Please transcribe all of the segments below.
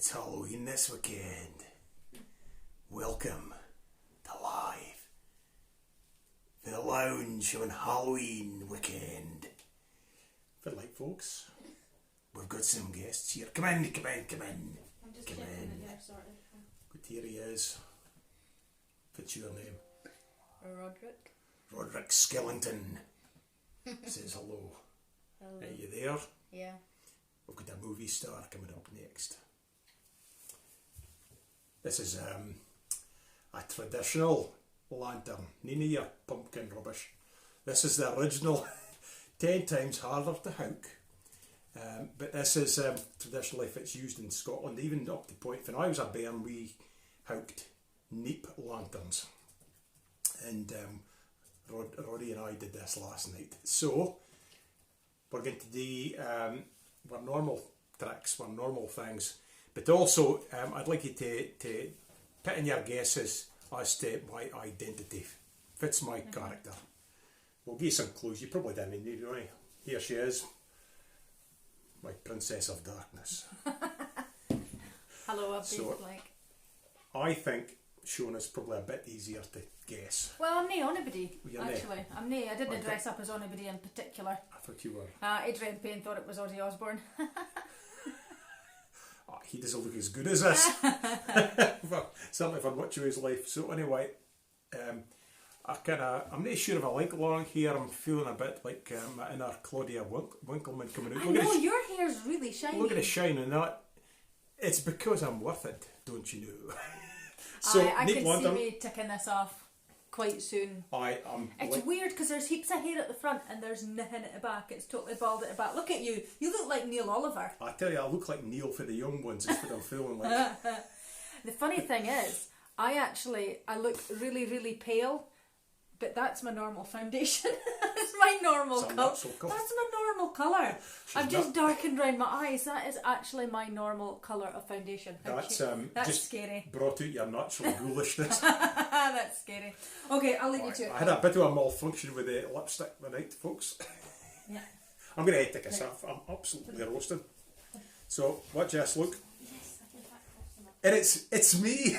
It's Halloween this weekend. Welcome to Live for the Lounge on Halloween weekend. If you like, folks, we've got some guests here. Come in. I'm just checking that you're sorted. Good, here he is. What's your name? Roderick. Roderick Skellington says hello. Hello. Are you there? Yeah. We've got a movie star coming up next. This is a traditional lantern, none of your pumpkin rubbish. This is the original, 10 times harder to hook. But this is traditionally, if it's used in Scotland, even up to the point when I was a bairn, we hooked neep lanterns. And Roddy and I did this last night. So, we're going to do our normal tricks, our normal things. But also, I'd like you to put in your guesses as to my identity. Fits my character. We'll give you some clues. You probably didn't need, right? Here she is. My Princess of Darkness. Hello, So, I think Shona's probably a bit easier to guess. Well, I'm nae anybody, You're nae? actually. I'm nae. I didn't Okay. dress up as anybody in particular. I thought you were. Adrian Payne thought it was Ozzy Osbourne. He doesn't look as good as this. Well, certainly from watching his life. So anyway, I'm not sure if I like long hair. I'm feeling a bit like my inner Claudia Winkleman coming out. I know, your hair's really shiny. Look at the shine on that. It's because I'm worth it, don't you know? So I neat could lantern. see me ticking this off quite soon. It's It's weird because there's heaps of hair at the front and there's nothing at the back. It's totally bald at the back. Look at you. You look like Neil Oliver. I tell you, I look like Neil for the young ones. Is what I'm feeling like. The funny thing is, I look really, really pale, but that's my normal foundation. That's my normal It's a colour. natural colour. That's my normal colour. I've just not- darkened around my eyes. That is actually my normal colour of foundation. That's That's just scary. brought out your natural ghoulishness. That's scary. Okay, I'll leave you to it. I had a bit of a malfunction with the lipstick tonight, folks. Yeah. I'm going to head take a sip. I'm absolutely roasting. So, watch this, look. Yes, I can back off some. And it's me.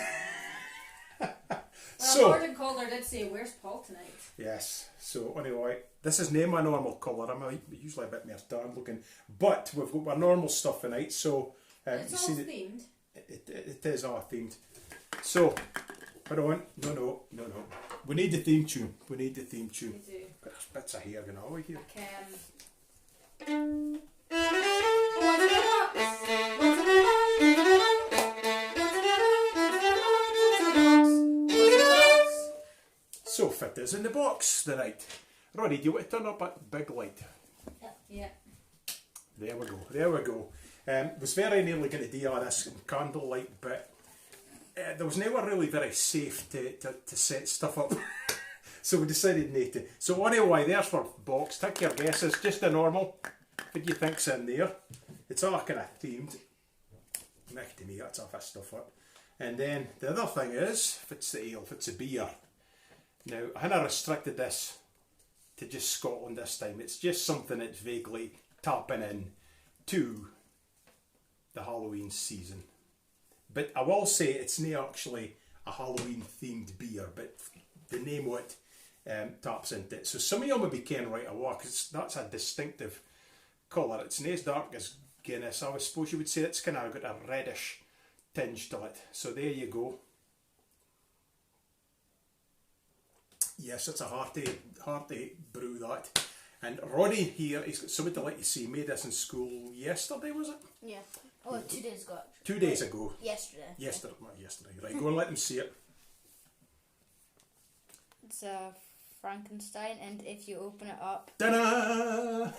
Well, So, Gordon Calder did say, "Where's Paul tonight?" yes. So, anyway, this is not my normal colour. I'm usually a bit more tan looking. But we've got our normal stuff tonight. So, It's you all see that themed. it is all themed. So, hold on. No. We need the theme tune. We do. Bits of hair going over here. So fit is in the box tonight. Roddy, do you want to turn up that big light? Yeah. There we go. Was very nearly going to do all this candlelight, but there was never really very safe to set stuff up. So we decided not to. So anyway, there's for box. Take your guesses. Just the normal. What do you think's in there? It's all kind of themed. Next to me, that's off this stuff up. And then the other thing is, if it's the ale, if it's a beer. Now, I haven't restricted this to just Scotland this time. It's just something that's vaguely tapping in to the Halloween season. But I will say it's not actually a Halloween themed beer, but the name of it taps into it. So some of you will be ken right away, because that's a distinctive colour. It's not as dark as Guinness. I suppose you would say it's kind of got a reddish tinge to it. So there you go. Yes, it's a hearty brew, that. And Roddy here, he's got something to let you see. Made this in school yesterday, was it? Yeah. Oh, 2 days ago. 2 days ago. Yesterday. Yesterday. Right, go and let them see it. It's a Frankenstein, and if you open it up, Ta-da!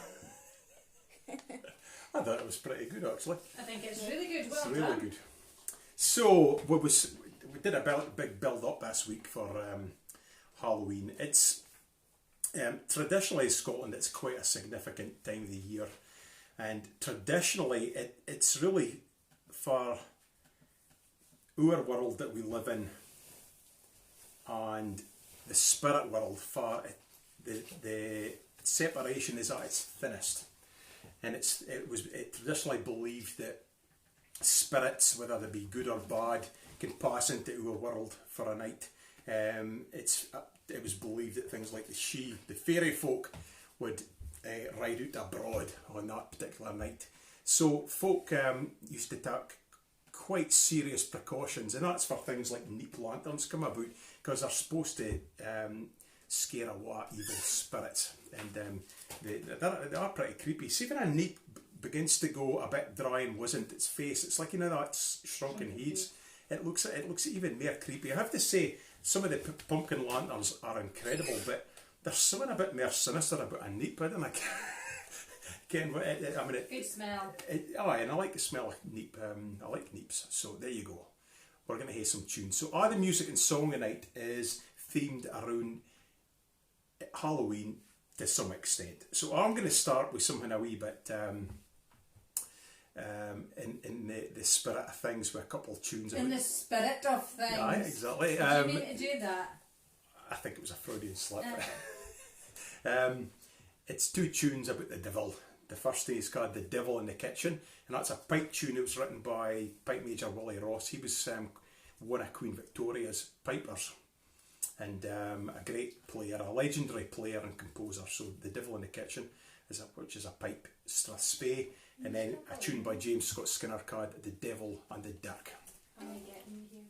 I thought it was pretty good, actually. I think it's really good. Well It's really done. good. So we did a big build up this week for Halloween. It's traditionally in Scotland, it's quite a significant time of the year, and traditionally it's really for our world that we live in and the spirit world. For the separation is at its thinnest, and it traditionally believed that spirits, whether they be good or bad, can pass into our world for a night. It was believed that things like the fairy folk, would ride out abroad on that particular night. So folk used to take quite serious precautions, and that's for things like neep lanterns come about, because they're supposed to scare away evil spirits, and they are pretty creepy. See when a neep begins to go a bit dry and wasn't its face, it's like that shrunken heads. It looks even more creepy. I have to say, some of the pumpkin lanterns are incredible, but there's something a bit more sinister about a neep, isn't it? Good smell. And I like the smell of neep. I like neeps. So there you go. We're going to hear some tunes. So all the music and song tonight is themed around Halloween to some extent. So I'm going to start with something a wee bit in the spirit of things, with a couple of tunes. In the spirit of things. Yeah, exactly. Did you mean to do that? I think it was a Freudian slip. Okay. It's two tunes about the devil. The first is called The Devil in the Kitchen, and that's a pipe tune. It was written by Pipe Major Willie Ross. He was one of Queen Victoria's pipers, and a great player, a legendary player and composer. So The Devil in the Kitchen, which is a pipe strathspey, and then a tune by James Scott Skinner called The Devil and the Dirk. Am I getting you here?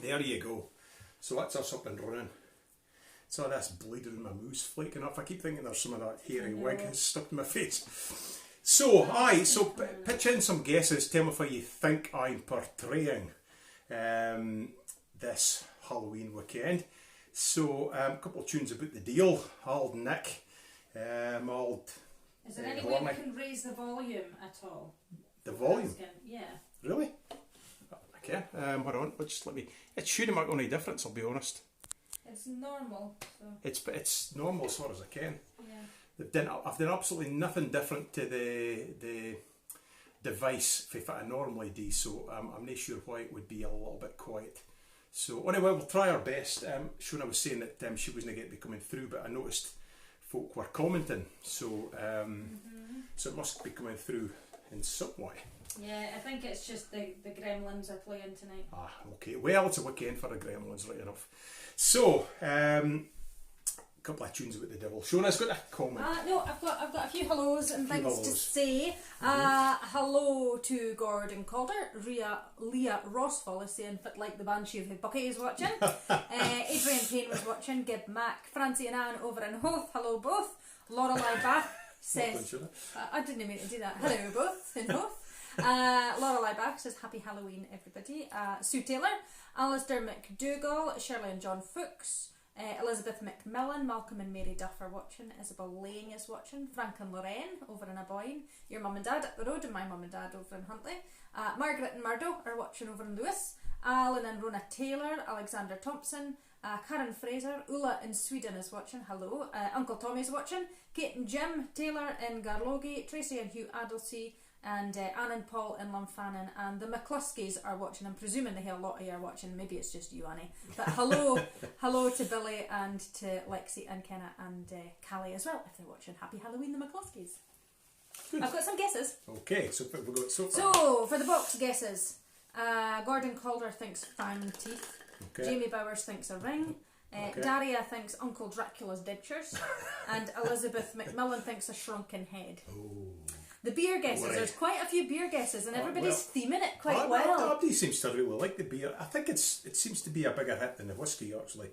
There you go. So that's us up and running. So this bleed in my mouth flaking off. I keep thinking there's some of that hairy wig has stuck in my face. So, pitch in some guesses. Tell me if you think I'm portraying this Halloween weekend. So, a couple of tunes about the deal. Old Nick. Is there any way we can raise the volume at all? The volume? Yeah. Really? Okay. Hold on. Just let me. It shouldn't make any difference, I'll be honest. It's normal. So. It's normal as far as I can. Yeah. I've done absolutely nothing different to the device if I normally do, so I'm not sure why it would be a little bit quiet. So anyway, we'll try our best. Shona was saying that she wasn't going to be coming through, but I noticed folk were commenting, so so it must be coming through in some way. Yeah, I think it's just the Gremlins are playing tonight. Ah, okay. Well, it's a weekend for the Gremlins, right enough. So, a couple of tunes about the devil. Shona's got a comment. No, I've got a few hellos and things to say. Hello to Gordon Calder. Leah Rossfall is saying fit like the Banshee of the Bucket is watching. Adrian Payne was watching. Gib Mac, Francie and Anne over in Hoth. Hello both. Lorelei Bath says I didn't mean to do that. Hello both in Hoth. Lorelei Back says happy Halloween everybody. Sue Taylor, Alistair McDougall, Shirley and John Fuchs, Elizabeth McMillan, Malcolm and Mary Duff are watching, Isabel Lang is watching, Frank and Lorraine over in Aboyne, your mum and dad up the road and my mum and dad over in Huntly, Margaret and Murdo are watching over in Lewis, Alan and Rona Taylor, Alexander Thompson, Karen Fraser, Ulla in Sweden is watching, hello, Uncle Tommy's watching, Kate and Jim Taylor in Garlogie, Tracy and Hugh Adelsey, and Anne and Paul in Lunfannon, and the McCluskeys are watching. I'm presuming they hear a lot of you are watching, maybe it's just you, Annie. But hello to Billy and to Lexi and Kenna and Callie as well, if they're watching. Happy Halloween, the McCluskeys. Good. I've got some guesses. Okay, so what have we got so far? So, for the box guesses, Gordon Calder thinks fang teeth. Okay. Jamie Bowers thinks a ring. Okay. Daria thinks Uncle Dracula's dentures. And Elizabeth McMillan thinks a shrunken head. Oh. The beer guesses, there's quite a few beer guesses and everybody's theming it quite well. Nobody seems to really like the beer. I think it seems to be a bigger hit than the whiskey actually.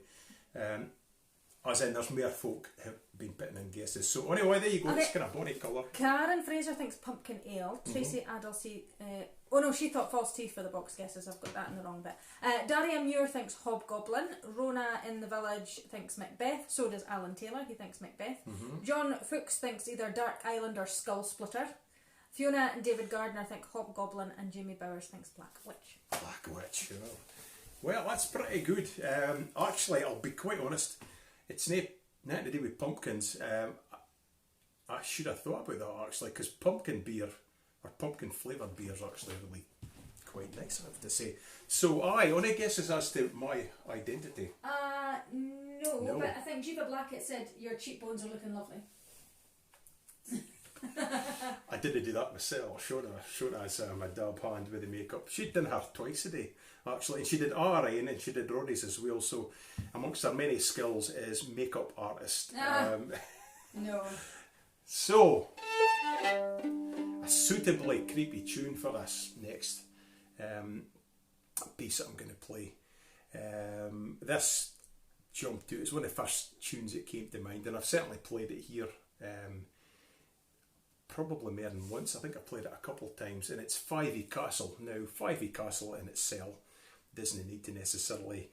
As in there's more folk have been putting in guesses. So anyway, there you go, it's kind of body colour. Karen Fraser thinks pumpkin ale. Tracy Adelsey, oh no, she thought false teeth for the box guesses, I've got that in the wrong bit. Daria Muir thinks hobgoblin. Rona in the village thinks Macbeth, so does Alan Taylor, he thinks Macbeth. John Fuchs thinks either Dark Island or Skull Splitter. Fiona and David Gardner think hobgoblin, and Jamie Bowers thinks Black Witch. Black Witch, you know. Well, that's pretty good. Actually, I'll be quite honest, it's nothing to do with pumpkins. I should have thought about that actually, because pumpkin beer or pumpkin flavoured beer is actually really quite nice, I have to say. So, only guesses as to my identity. No, but I think Jiva Blackett said your cheekbones are looking lovely. I didn't do that myself. Shona's my dab hand with the makeup. She'd done her twice a day actually, and she did RA and she did Roddy's as well. So amongst her many skills is makeup artist. No. So a suitably creepy tune for this next piece that I'm going to play. This jumped out. It's one of the first tunes that came to mind, and I've certainly played it here. Probably more than once. I think I played it a couple of times, and it's Fyvie Castle. Now, Fyvie Castle in itself doesn't need to necessarily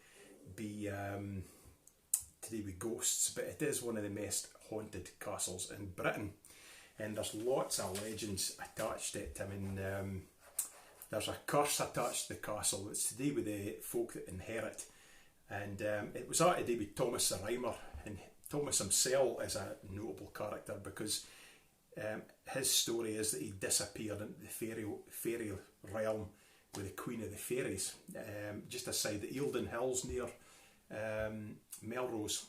be to do with ghosts, but it is one of the most haunted castles in Britain, and there's lots of legends attached to it. I mean, there's a curse attached to the castle. It's to do with the folk that inherit, and it was to do with Thomas the Rhymer, and Thomas himself is a notable character because his story is that he disappeared into the fairy realm with the Queen of the Fairies, just aside the Eildon Hills near Melrose,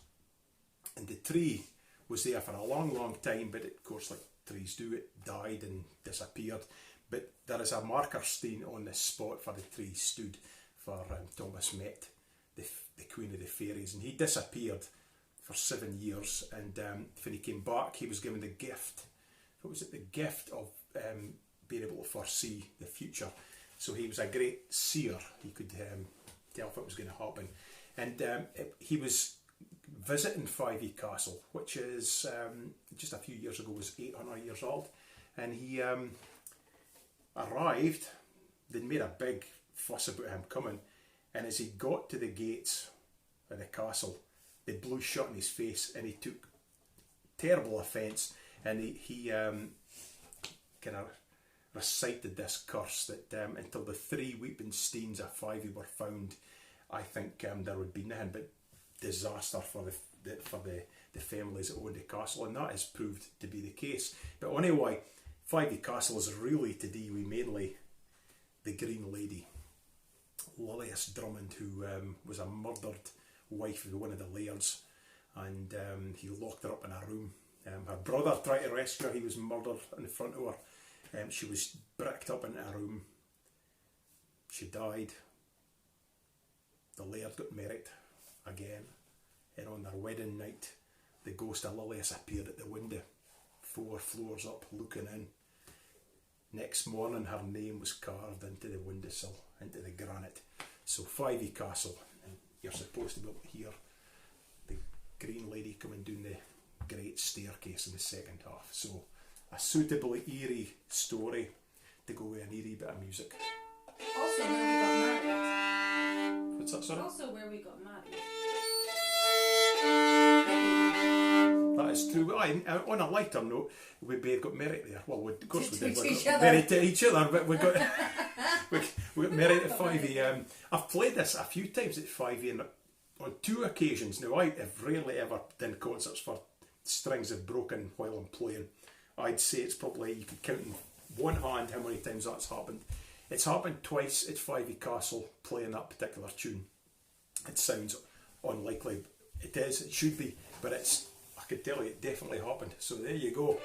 and the tree was there for a long time, but of course, like trees do, it died and disappeared. But there is a marker stone on this spot for the tree stood for Thomas met the Queen of the Fairies, and he disappeared for 7 years, and when he came back he was given the gift. What was it? The gift of being able to foresee the future. So he was a great seer. He could tell if it was going to happen. And he was visiting Fyvie Castle, which is just a few years ago was 800 years old. And he arrived. They made a big fuss about him coming. And as he got to the gates of the castle, they blew shut in his face, and he took terrible offence. And he kind of recited this curse that until the 3 weeping steins of Fyvie were found, I think there would be nothing but disaster for the families that owned the castle, and that has proved to be the case. But anyway, Fyvie Castle is really to do with mainly the Green Lady, Lilias Drummond, who was a murdered wife of one of the lairds, and he locked her up in a room. Her brother tried to rescue her. He was murdered in front of her. She was bricked up into a room. She died. The laird got married again, and on their wedding night the ghost of Lilias appeared at the window 4 floors up looking in. Next morning her name was carved into the windowsill, into the granite. So Fyvie Castle, and you're supposed to be able to hear the Green Lady coming down the great staircase in the second half. So a suitably eerie story to go with an eerie bit of music. Also where we got married. What's that, sorry? Also where we got married. That is true. On a lighter note, we both got married there. Well, of course we did. To We each got other. married to each other, but we got we got married at 5 I've played this a few times at 5 and on 2 occasions. Now, I have rarely ever done concerts for strings have broken while I'm playing. I'd say it's probably, you could count in one hand how many times that's happened. It's happened twice at 5 Castle playing that particular tune. It sounds unlikely. It is, it should be, but it's, I can tell you it definitely happened. So there you go.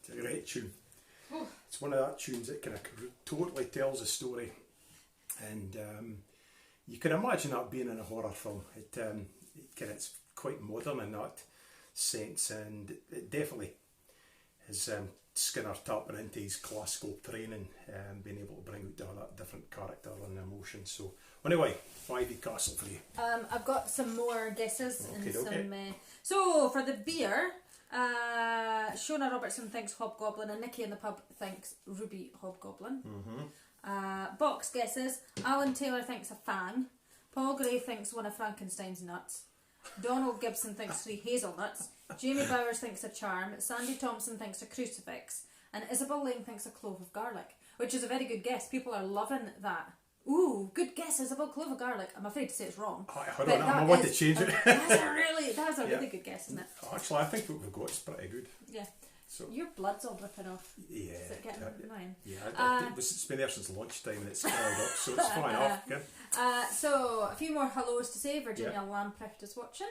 It's a great tune. It's one of that tunes that kind of totally tells a story, and you can imagine that being in a horror film. It's quite modern in that sense, and it definitely has Skinner tapping into his classical training and being able to bring out that different character and emotion. So anyway, 5 Castle for you. I've got some more guesses and Okay. some. So for the beer, Shona Robertson thinks Hobgoblin, and Nikki in the pub thinks Ruby Hobgoblin. Box guesses: Alan Taylor thinks a fang. Paul Gray thinks one of Frankenstein's nuts. Donald Gibson thinks 3 hazelnuts. Jamie Bowers thinks a charm. Sandy Thompson thinks a crucifix. And Isabel Lane thinks a clove of garlic, which is a very good guess. People are loving that. Ooh, good guess, Isabel. Clove of garlic. I'm afraid to say it's wrong. I don't know. I want to change it. That's a really good guess, isn't it? Actually, I think what we've got is pretty good. Yeah. So Your blood's all dripping off. yeah, Is it getting annoying? yeah. It's been there since lunchtime and it's curled up, so it's fine off. Good. So a few more hellos to say. Virginia Lamprecht is watching.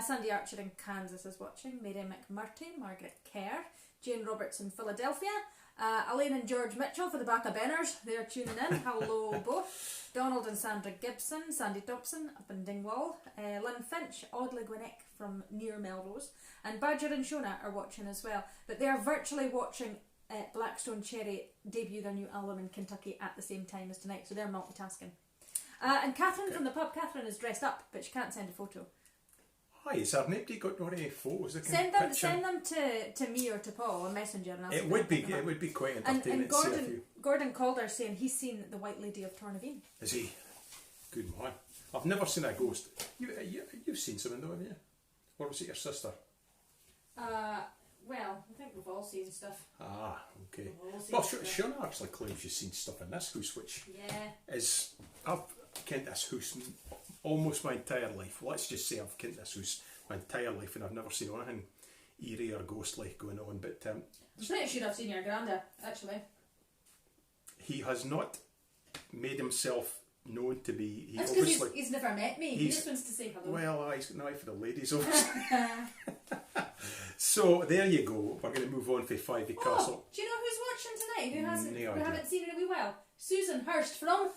Sandy Archer in Kansas is watching. Mary McMurty, Margaret Kerr, Jane Roberts in Philadelphia. Elaine and George Mitchell for the back of Benners. They're tuning in. Hello both. Donald and Sandra Gibson. Sandy Thompson up in Dingwall. Lynn Finch, Audley Gwinnett from near Melrose. And Badger and Shona are watching as well. But they are virtually watching Blackstone Cherry debut their new album in Kentucky at the same time as tonight. So they're multitasking. And Catherine from the pub. Catherine is dressed up, but she can't send a photo. Hi, is there nobody got any photos? Send them to me or to Paul on Messenger, and I'll It would be quite entertaining. And Gordon Calder saying he's seen the White Lady of Tornaveen. Is he? Good man. I've never seen a ghost. You've seen something though, haven't you? Or was it your sister? Well, I think we've all seen stuff. Ah, okay. We've all seen Well, stuff. Shona actually claims she's seen stuff in this house, which Yeah. is... I've kent this house almost my entire life. Let's just say I've kent this house my entire life and I've never seen anything eerie or ghostly going on. But I'm pretty sure I've seen your granda, actually. he has not made himself known to be... He That's because obviously... he's never met me. He just wants to say hello. Well, he's got an eye for the ladies, obviously. So, there you go. We're going to move on for Fivey Castle. Do you know who's watching tonight? Who No idea. haven't seen it really well? Susan Hurst from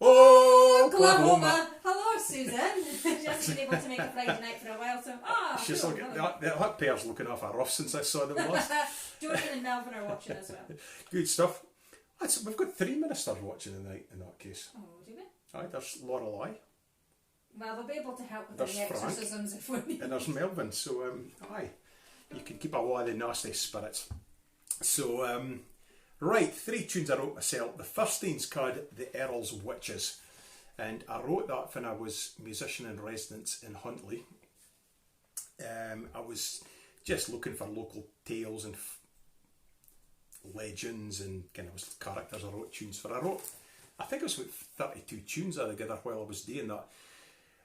Oklahoma! Hello, Susan. She hasn't been able to make a Friday night for a while, so She's cool. looking, that pair's looking off her rough since I saw them last. Jordan and Melvin are watching as well. Good stuff. We've got 3 ministers watching tonight in that case. Oh, do we? Aye, there's Lorelei, Well, they'll be able to help with There's any Frank. exorcisms if we need. and there's Melvin. So, aye, you can keep away the nasty spirits. So, right, 3 tunes I wrote myself. The first thing's called The Earl's Witches. And I wrote that when I was musician in residence in Huntly. I was just looking for local tales and legends and kind of characters I wrote tunes for. I think it was about 32 tunes altogether while I was doing that.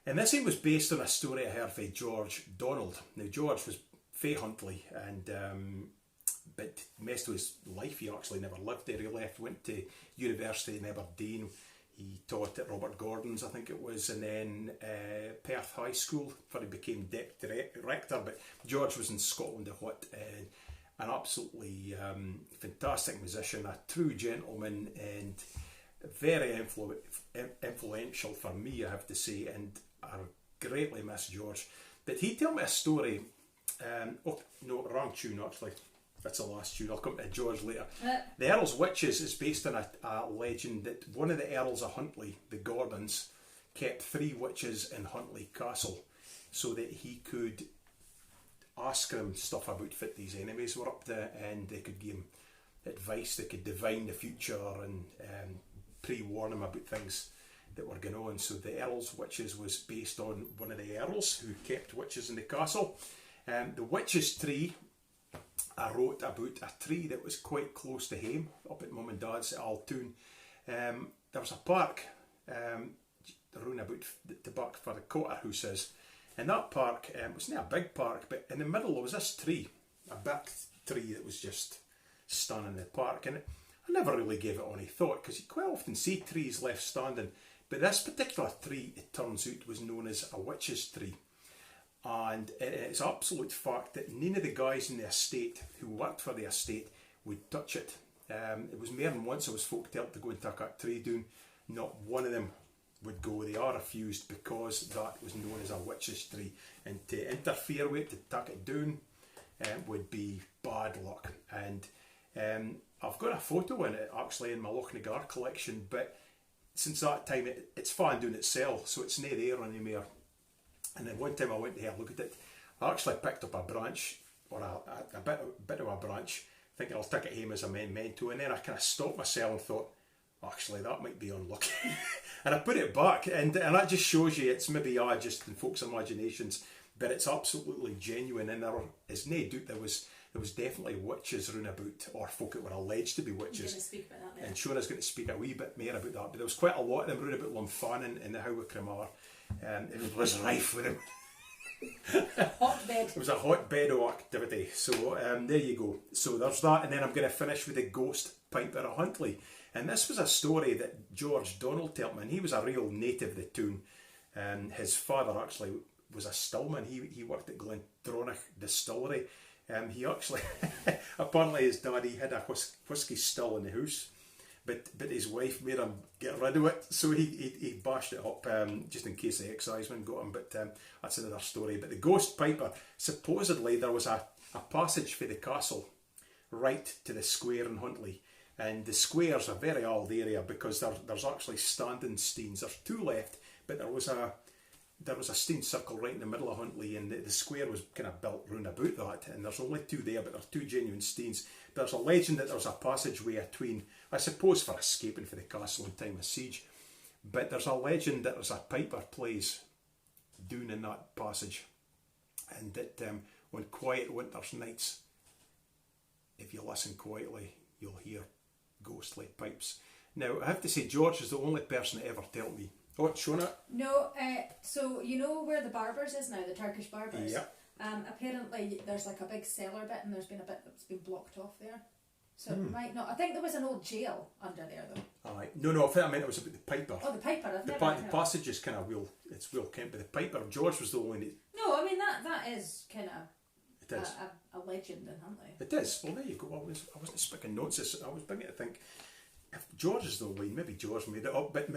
And this one was based on a story I heard from George Donald. Now George was fae Huntly and but most of his life he actually never lived there. He went to university in Aberdeen. He taught at Robert Gordon's, I think it was, and then Perth High School before he became deputy rector. But George was in Scotland a what, an absolutely fantastic musician, a true gentleman, and very influential for me, I have to say, and I greatly miss George. But he told me a story. Oh no, wrong tune actually. That's the last tune. I'll come to George later. The Earl's Witches is based on a legend that one of the Earls of Huntly, the Gordons, kept 3 witches in Huntly Castle so that he could ask them stuff about what these enemies were up to, and they could give him advice, they could divine the future and pre-warn him about things that were going on. So the Earl's Witches was based on one of the Earls who kept witches in the castle. The Witches Tree, I wrote about a tree that was quite close to home, up at Mum and Dad's at Altoon. There was a park around about the back for the Cotter House is. And that park was not a big park, but in the middle there was this tree, a big tree that was just standing in the park. And I never really gave it any thought, because you quite often see trees left standing. But this particular tree, it turns out, was known as a witch's tree. And it's absolute fact that none of the guys in the estate who worked for the estate would touch it. It was more than once I was folk told to go and take that tree down. Not one of them would go. They are refused because that was known as a witch's tree, and to interfere with it, to take it down, would be bad luck. And I've got a photo in it actually in my Lochnagar collection, but since that time it's fallen down itself, so it's not there anymore. And then one time I went to have a look at it, I actually picked up a branch, or a bit of a branch, thinking I'll take it home as a memento, and then I kind of stopped myself and thought, actually that might be unlucky. And I put it back, and that just shows you it's maybe just in folks' imaginations, but it's absolutely genuine, and there is no doubt there was definitely witches round about, or folk that were alleged to be witches. You're going to speak about that, and Shona's going to speak a wee bit more about that, but there was quite a lot of them round about Lumphanan and the How of Cramar. It was rife with them. Hotbed. It was a hotbed of activity. So there you go. So there's that, and then I'm going to finish with the Ghost Piper of Huntly. And this was a story that George Donald told me, and he was a real native of the town. His father actually was a stillman. He worked at Glendronach Distillery. He actually, apparently his daddy had a whisky still in the house. But his wife made him get rid of it, so he bashed it up just in case the excisemen got him, but that's another story. But the Ghost Piper, supposedly there was a passage for the castle right to the square in Huntly, and the square's a very old area because there's actually standing steens. There's 2 left, but there was a steen circle right in the middle of Huntly, and the square was kind of built round about that, and there's only 2 there, but there's 2 genuine steens. But there's a legend that there's a passageway between, I suppose for escaping for the castle in time of siege, but there's a legend that there's a piper plays down in that passage. and that on quiet winter's nights, if you listen quietly, you'll hear ghostly pipes. Now, I have to say, George is the only person that ever told me. Oh, Shona? No, so you know where the Barbers is now, the Turkish Barbers? Yeah. Apparently there's like a big cellar bit and there's been a bit that's been blocked off there. So it might not. I think there was an old jail under there though. Aye. No, I think I meant it was about the Piper. Oh, the Piper, I've The never heard of. passage is kind of it's well kept, but the Piper, George was the only that No, I mean that is kind of it is. a legend in Huntley. It is. Well, there you go. I wasn't speaking notes. I was beginning to think if George is the only, maybe George made it up, but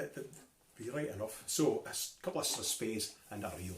be right enough. So a couple of space and a reel.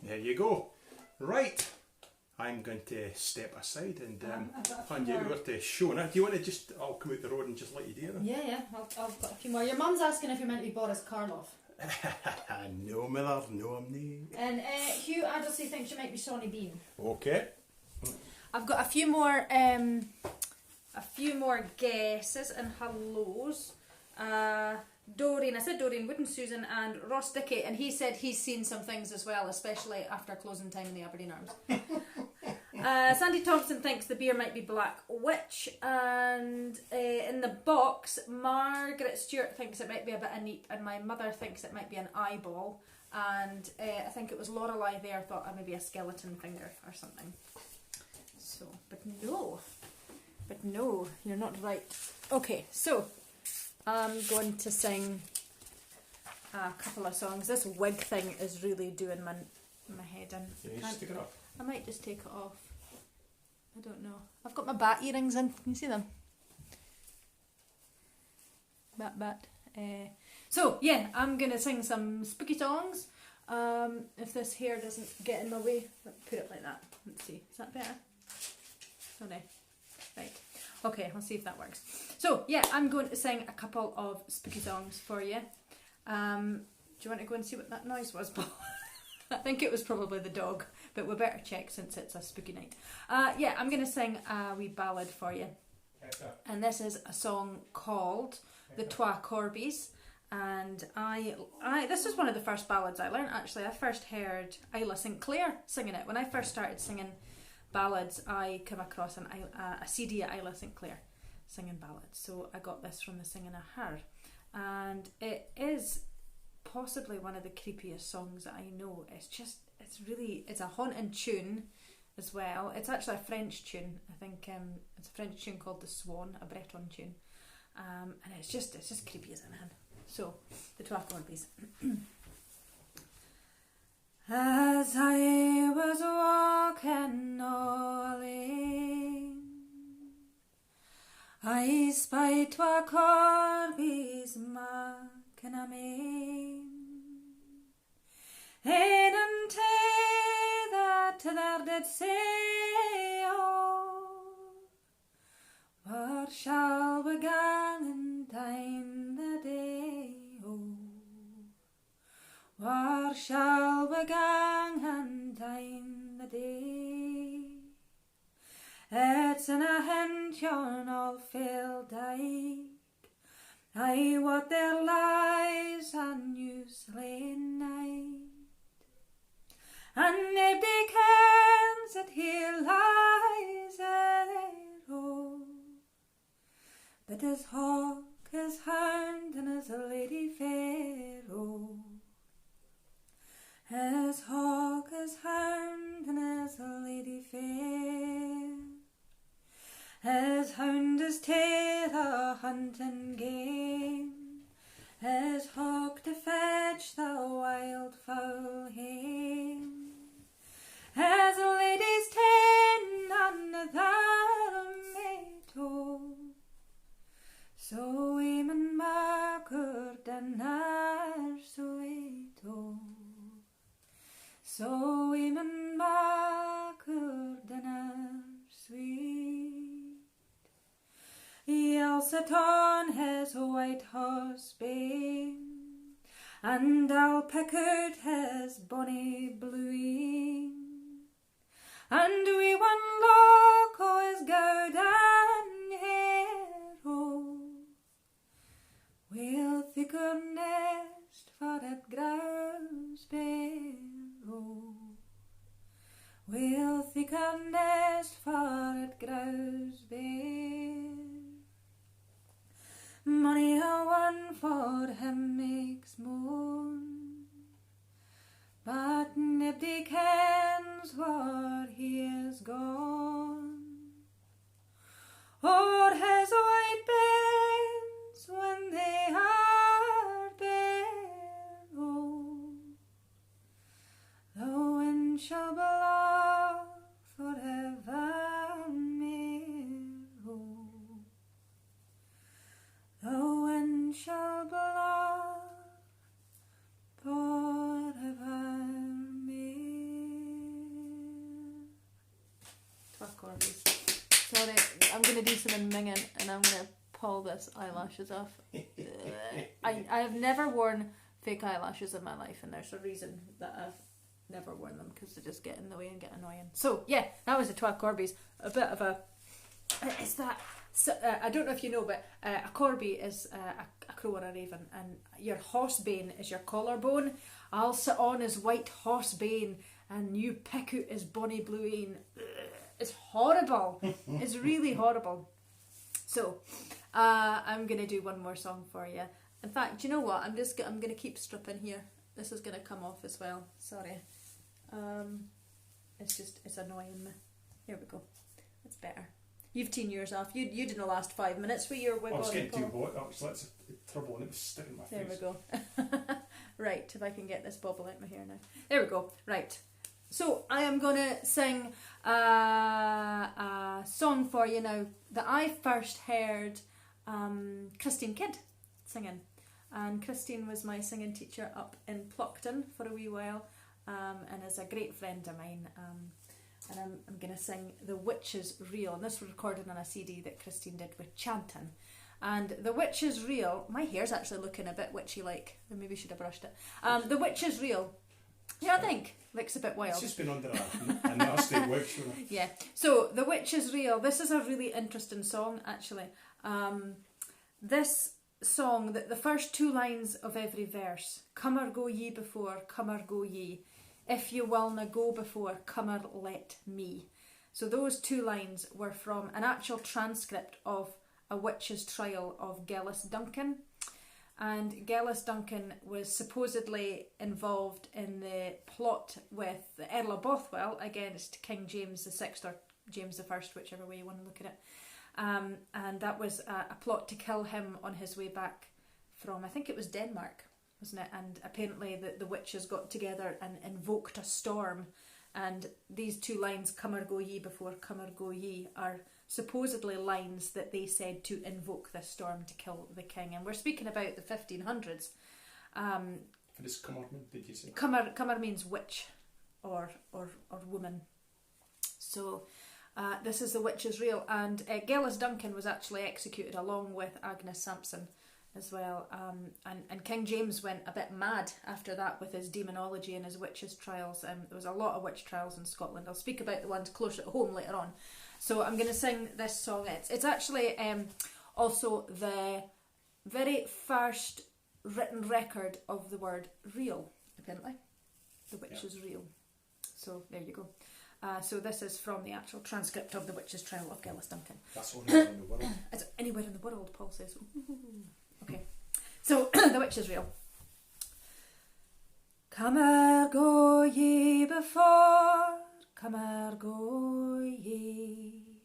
There you go. Right. I'm going to step aside and hand you over to Shona. Do you want to just, I'll come out the road and just let you do them? Yeah, I've got a few more. Your mum's asking if you're meant to be Boris Karloff. No, Miller, no, I'm not. And Hugh Adelsey thinks you might be Sonny Bean. Okay. I've got a few more guesses and hellos. Doreen, I said Doreen Wooden, Susan and Ross Dickey, and he said he's seen some things as well, especially after closing time in the Aberdeen Arms. Sandy Thompson thinks the beer might be Black Witch, and in the box, Margaret Stewart thinks it might be a bit of neat, and my mother thinks it might be an eyeball, and I think it was Lorelei there thought maybe a skeleton finger or something. So, but no, you're not right. Okay, so I'm going to sing a couple of songs. This wig thing is really doing my head in. You just take it off. I might just take it off. I don't know. I've got my bat earrings in. Can you see them? Bat. So yeah, I'm gonna sing some spooky songs. If this hair doesn't get in my way, put it like that. Let's see. Is that better? Oh no. Right. Okay, I'll see if that works. So yeah, I'm going to sing a couple of spooky songs for you. Do you want to go and see what that noise was, Paul? I think it was probably the dog but we better check since it's a spooky night. Yeah, I'm going to sing a wee ballad for you. And this is a song called The Twa Corbies. And this is one of the first ballads I learned, actually. I first heard Isla St. Clair singing it. When I first started singing ballads, I came across a CD at Isla St. Clair singing ballads. So I got this from the singing of her. And it is possibly one of the creepiest songs that I know. It's a haunting tune as well. It's actually a French tune. I think it's a French tune called The Swan, a Breton tune. And it's just creepy as anything. So, the Twa Corbies. As I was walking all lane, I spied twa corbies making a main. Ane and tay that there did say, oh, where shall we gang and dine the day, oh, where shall we gang and dine the day? It's in a hention all filled dyke, I what there lies a new slain knight, and naebody kens that he lies there, oh, but his hawk is hound and his lady fair, oh, his hawk is hound and his lady fair. His hound is tail a hunting game, his hawk to fetch the wild fowl hame. His lady's ta'en on the meadow, so women marker dinner sweeto, so women marker dinner sweet. He'll sit on his white horse bane, and I'll pickard his bonny blueing, and we one lock o' his golden hair, oh, we'll thicker nest for it grows bare, oh, we'll thicker nest for it grows bare. Money a one for him makes moan, but nobody kens where he is gone, or his white bands when they are bare, oh, the wind shall blow forevermore, oh, the wind shall blow forevermore. Twa Corbies. Sorry, I'm going to do some minging and I'm going to pull this eyelashes off. I have never worn fake eyelashes in my life, and there's a reason that I've never worn them, because they just get in the way and get annoying. So yeah, that was the Twa Corbies. A bit of a... Is that... So, I don't know if you know, but a corby is a crow or a raven, and your horse bane is your collarbone. I'll sit on his white horse bane and you pick out his bonny blueing. It's horrible. It's really horrible. So I'm gonna do one more song for you. In fact, do you know what? I'm gonna keep stripping here. This is gonna come off as well. Sorry. It's annoying me. Here we go. It's better. You've 10 years off. You did the last 5 minutes with your wig on. I was getting too hot, actually. That's trouble, and it was sticking in my there face. There we go. Right, if I can get this bubble out my hair now. There we go. Right. So I am going to sing a song for you now that I first heard Christine Kidd singing. And Christine was my singing teacher up in Plockton for a wee while, and is a great friend of mine. And I'm going to sing The Witch is Real. And this was recorded on a CD that Christine did with chanting. And The Witch is Real. My hair's actually looking a bit witchy-like. I maybe should have brushed it. The Witch is Real Yeah, I think. Looks a bit wild. It's just been under a nasty wig, Shona. Yeah. So, The Witch is Real. This is a really interesting song, actually. This song, the first two lines of every verse, come or go ye before, come or go ye. If you will na go before, come or let me. So those two lines were from an actual transcript of a witch's trial of Gillis Duncan. And Gillis Duncan was supposedly involved in the plot with the Earl of Bothwell against King James VI or James I, whichever way you want to look at it. And that was a plot to kill him on his way back from, I think it was Denmark, wasn't it? And apparently the witches got together and invoked a storm. And these two lines, come or go ye before, come or go ye, are supposedly lines that they said to invoke this storm to kill the king. And we're speaking about the 1500s. What is Cummer, did you say? Cummer means witch or woman. So this is The Witch is Real. And Gillis Duncan was actually executed along with Agnes Sampson as well. And King James went a bit mad after that with his demonology and his witches trials. There was a lot of witch trials in Scotland. I'll speak about the ones closer to home later on. So I'm going to sing this song. It's actually also the very first written record of the word real, apparently. The Witch is Real. So there you go. So this is from the actual transcript of the witch's trial of Gillis Duncan. That's anywhere in the world. It's anywhere in the world, Paul says. Okay. So, The Witch is Real. Come or go ye before, come or go ye.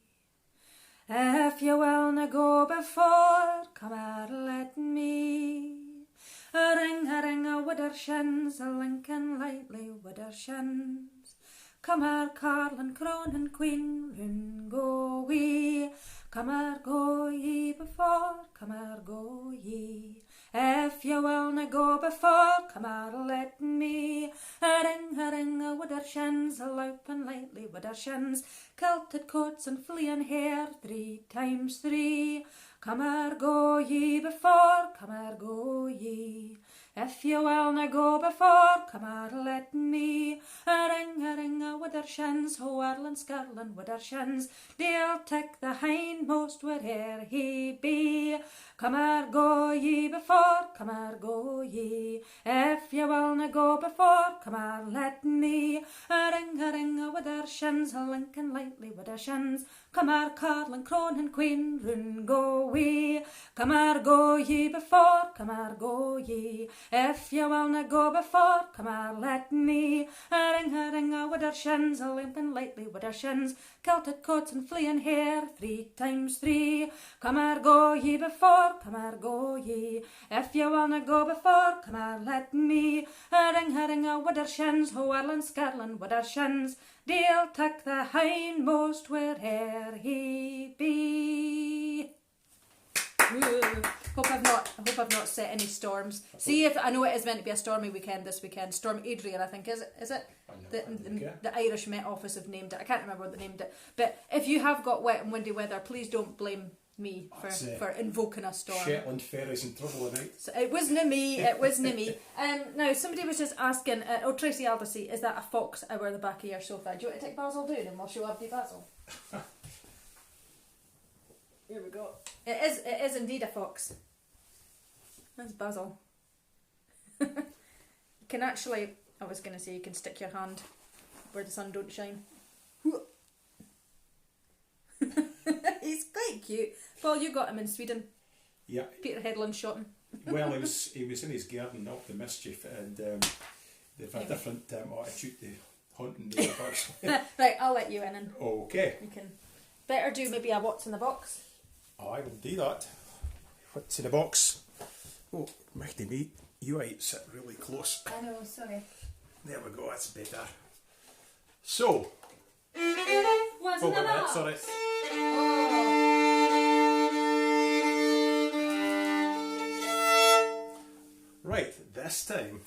If you will na go before, come or let me. A ring a widder shins, a lincoln lightly widder shins. Come or carl and crown and queen, run go we. Come or go ye before, come or go ye. If you will na go before, come or let me. A ring a widder shins, a loup and lightly widder shins. Kilted coats and fleeing hair, 3 times 3. Come or go ye before, come or go ye. If you will na go before, come or let me. A ring a widder shins, ho Erlen Scarlin widder shins. They'll take the hindmost where'er he be. Come or go ye before, come or go ye. If you will na go before, come or let me. A ring a widder shins, a Lincoln lightly widder shins. Come or Carl and Crone and Queen, run go we. Come or go ye before, come or go ye. If you will na go before, come or let me. A ring a widder shins, a limpin' lightly widder shins. Kilted coats and fleeing hair, 3 times 3. Come or go ye before, come or go ye. If you will na go before, come or let me. A ring a widder shins, ho Erlen Scarlin widder shins. They'll take the hindmost where'er he be. Ooh. Hope I've not set any storms. See if I know it is meant to be a stormy weekend this weekend. Storm Adrian, I think, is it? The Irish Met Office have named it. I can't remember what they named it. But if you have got wet and windy weather, please don't blame me for invoking a storm. Shetland ferries in trouble tonight. So it wasn't me. It wasn't me. Now somebody was just asking. Tracy Aldersey, is that a fox over the back of your sofa? Do you want to take Basil down and we'll show Abdi Basil? Here we go. It is indeed a fox. That's Basil. You can actually, I was going to say, you can stick your hand where the sun don't shine. He's quite cute. Paul, you got him in Sweden. Yeah. Peter Headland shot him. Well, he was in his garden up the mischief, and they've a different attitude to hunting the bugs. Right, I'll let you in and okay. You can better do maybe a what's in the box. I will do that. What's in the box? Oh, mighty me. You ain't sit really close. I know, sorry. There we go, that's better. So. What's in the box? Sorry. Right, this time.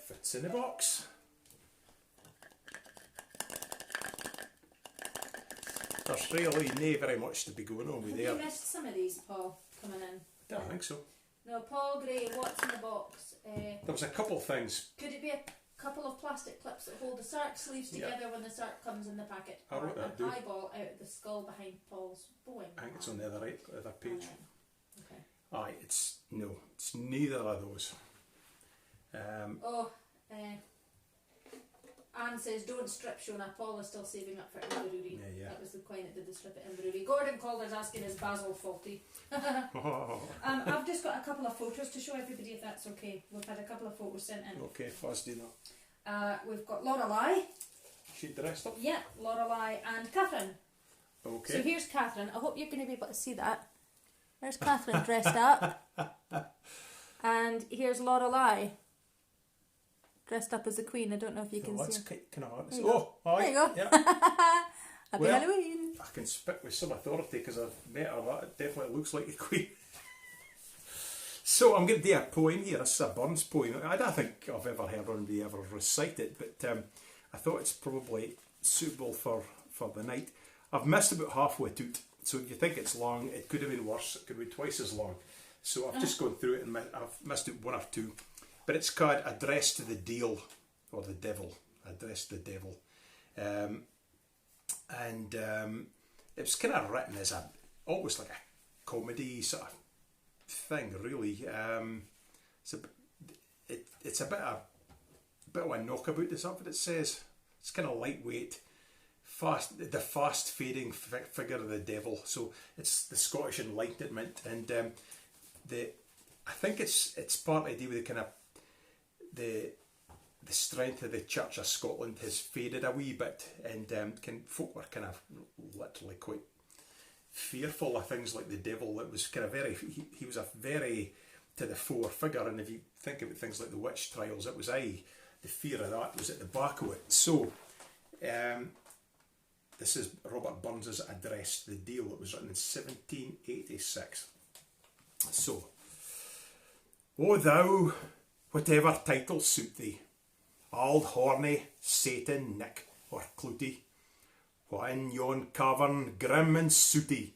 Fits in the box. there's really nae very much to be going on with Have there. you missed some of these, Paul, coming in? Don't think so. No, Paul Gray, what's in the box? There was a couple of things. Could it be a couple of plastic clips that hold the sark sleeves together when the sark comes in the packet? I Or wrote that an down. eyeball out of the skull behind Paul's bowing? I think it's on the other page. Okay. Aye, it's neither of those. Anne says, don't strip Shona. Paul is still saving up for Inverurie. Yeah. That was the coin that did the strip at Inverurie. Gordon Calder's asking, is Basil faulty? I've just got a couple of photos to show everybody if that's okay. We've had a couple of photos sent in. Okay, fast do that. We've got Lorelei. She dressed up? Yeah, Lorelei and Catherine. Okay. So here's Catherine. I hope you're going to be able to see that. There's Catherine dressed up. And here's Lorelei dressed up as a queen. I don't know if you can see her. Kind of hard to There see. you go. Oh, aye. There you go. Yeah. Happy Well, Halloween. I can speak with some authority because I've met her. That definitely looks like a queen. So I'm going to do a poem here. This is a Burns poem. I don't think I've ever heard anybody ever recite it, but I thought it's probably suitable for the night. I've missed about halfway to it, so if you think it's long, it could have been worse. It could be twice as long. So I've just gone through it and I've missed out one or two. But it's called Address to the Deal, or the Devil. Address to the Devil. It was kind of written as almost like a comedy sort of thing, really. It's a bit of a knockabout is something it says. It's kind of lightweight, the fast fading figure of the devil. So it's the Scottish Enlightenment, and I think it's partly to do with the kind of the strength of the Church of Scotland has faded a wee bit, and folk were kind of literally quite fearful of things like the devil. It was kind of he was a very to the fore figure, and if you think about things like the witch trials, it was the fear of that was at the back of it. So this is Robert Burns's Address to the Deal. It was written in 1786. So, O thou, whatever title suit thee, Auld Horny, Satan, Nick, or Clootie, wha in yon cavern grim and sooty,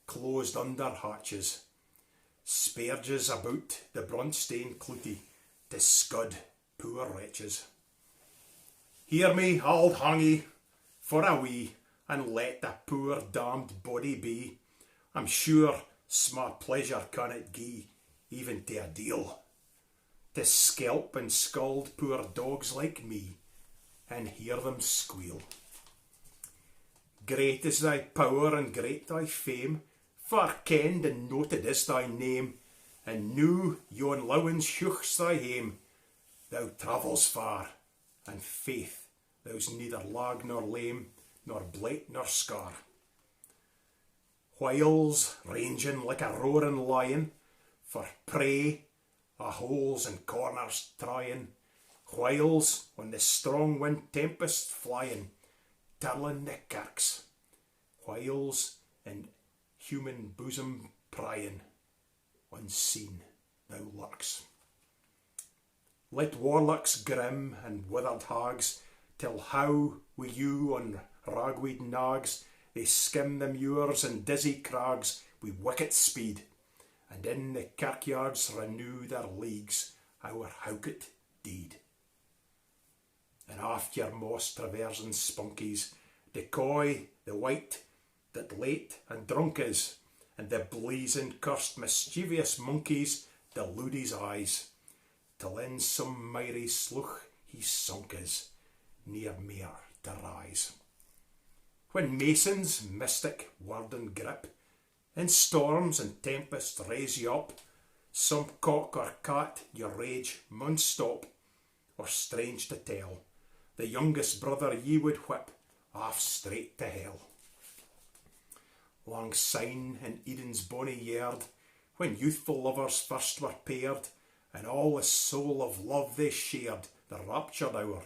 closed under hatches, sperges about the Bronstein Clootie, to scud poor wretches. Hear me, Auld Hangy, for a wee, and let the poor damned body be. I'm sure sma pleasure can it gie, even to a deal, to scalp and scald poor dogs like me, and hear them squeal. Great is thy power and great thy fame, far kenned and noted is thy name, and now yon lowens heuchs thy hame. Thou travels far, and faith, thou's neither lag nor lame, nor blate nor scar. Whiles ranging like a roaring lion, for prey, a holes and corners trying, whiles on the strong wind tempest flying, tirling the kirks, whiles in human bosom prying, unseen thou lurks. Let warlocks grim and withered hags tell how wi' you on ragweed nags they skim the muirs and dizzy crags wi' wicked speed, and in the kirkyards renew their leagues our howkit deed. And aft your moss traversing spunkies decoy the wight that late and drunk is, and the blazing cursed mischievous monkeys delude his eyes, till in some miry sluch he sunk is, near mere to rise. When masons, mystic word and grip, in storms and tempest raise you up, some cock or cat your rage mun stop, or strange to tell, the youngest brother ye would whip off straight to hell. Lang syne in Eden's bonny yard, when youthful lovers first were paired, and all the soul of love they shared, the raptured hour,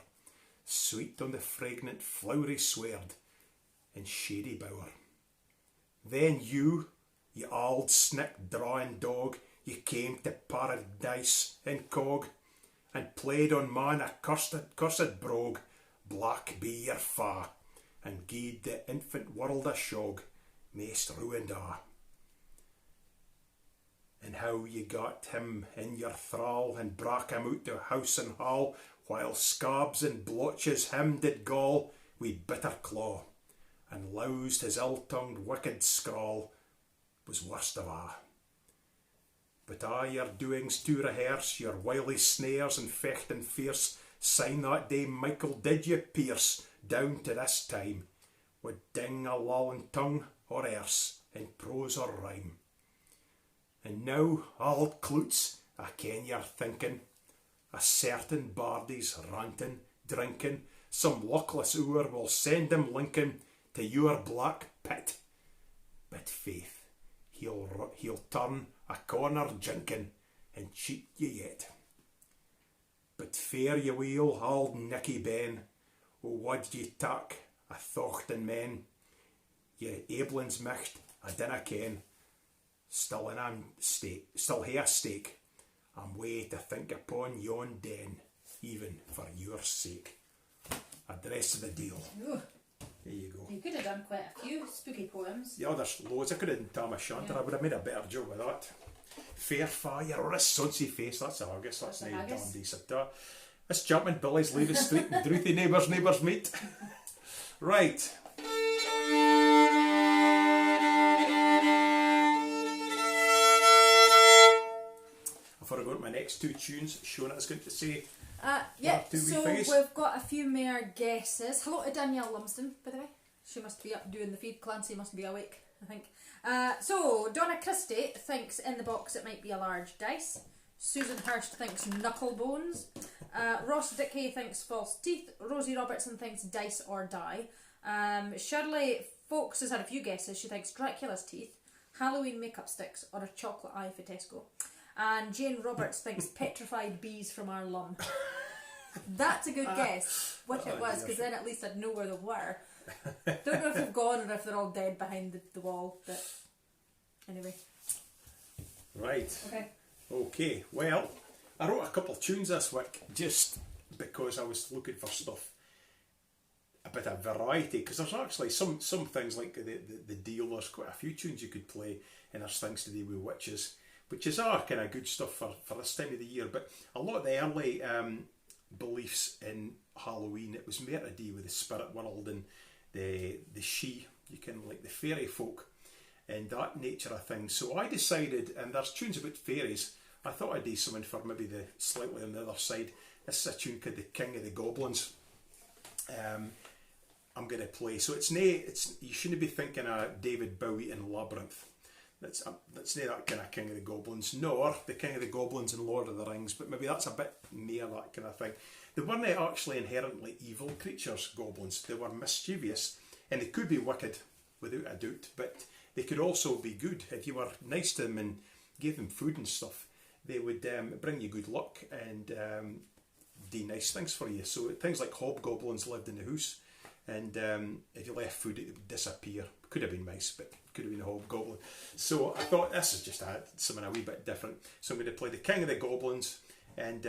sweet on the fragrant flowery sward, in shady bower. Then you, ye auld snick drawing dog, ye came to paradise in cog, and played on man a cursed brogue, black be your fa, and gied the infant world a shog, maist ruined a. And how ye got him in your thrall, and brak him out to house and hall, while scabs and blotches him did gall wi' bitter claw, and loused his ill-tongued wicked scrawl was worst of a'. But a' your doings to rehearse, your wily snares and fechting fierce, sign that day Michael did ye pierce, down to this time, would ding a lolling tongue or erse, in prose or rhyme. And now, auld cloots, I ken you're thinking, a certain bardie's ranting, drinking, some luckless oor will send him linking to your black pit. But faith, he'll turn a corner jinking and cheat ye yet. But fare ye weel, auld Nicky Ben, o wad ye tak a thochten men, ye aiblins micht I dinna ken, still in am stake, still hae a stake, I'm way to think upon yon den, even for your sake. Address of the deal. Ooh. There you go. You could have done quite a few spooky poems. Yeah, there's loads. I could have done Tam O'Shanter. Yeah. I would have made a better job of that. Fair fire or a sonsy face. That's a haggis. That's That's a no damn haggis. decent. This jumping Billy's leave the street and drouthy neighbours meet. Right. Before I go to my next two tunes, Shona's going to say. Yeah, two wee so figgies. we've got a few more guesses. Hello to Danielle Lumsden, by the way. She must be up doing the feed. Clancy must be awake, I think. So, Donna Christie thinks in the box it might be a large dice. Susan Hurst thinks knuckle bones. Ross Dickey thinks false teeth. Rosie Robertson thinks dice or die. Shirley Folks has had a few guesses. She thinks Dracula's teeth, Halloween makeup sticks, or a chocolate eye for Tesco. And Jane Roberts thinks petrified bees from our lum. That's a good guess, which it was, because then at least I'd know where they were. Don't know if they've gone or if they're all dead behind the wall, but anyway. Right. Okay. Okay, well, I wrote a couple of tunes this week just because I was looking for stuff, a bit of variety, because there's actually some things like the deal, there's quite a few tunes you could play, and there's things to do with witches, which is kind of good stuff for this time of the year. But a lot of the early beliefs in Halloween, it was more to do with the spirit world and the she, you can like the fairy folk and that nature of things. So I decided, and there's tunes about fairies, I thought I'd do something for maybe the slightly on the other side. This is a tune called The King of the Goblins. I'm going to play. So you shouldn't be thinking of David Bowie and Labyrinth. That's not that kind of King of the Goblins, nor the King of the Goblins in Lord of the Rings, but maybe that's a bit near that kind of thing. They weren't actually inherently evil creatures, goblins. They were mischievous, and they could be wicked, without a doubt, but they could also be good. If you were nice to them and gave them food and stuff, they would bring you good luck and do nice things for you. So things like hobgoblins lived in the house, and if you left food, it would disappear. Could have been mice, but could have been a hobgoblin. So I thought this is just something a wee bit different. So I'm going to play The King of the Goblins, and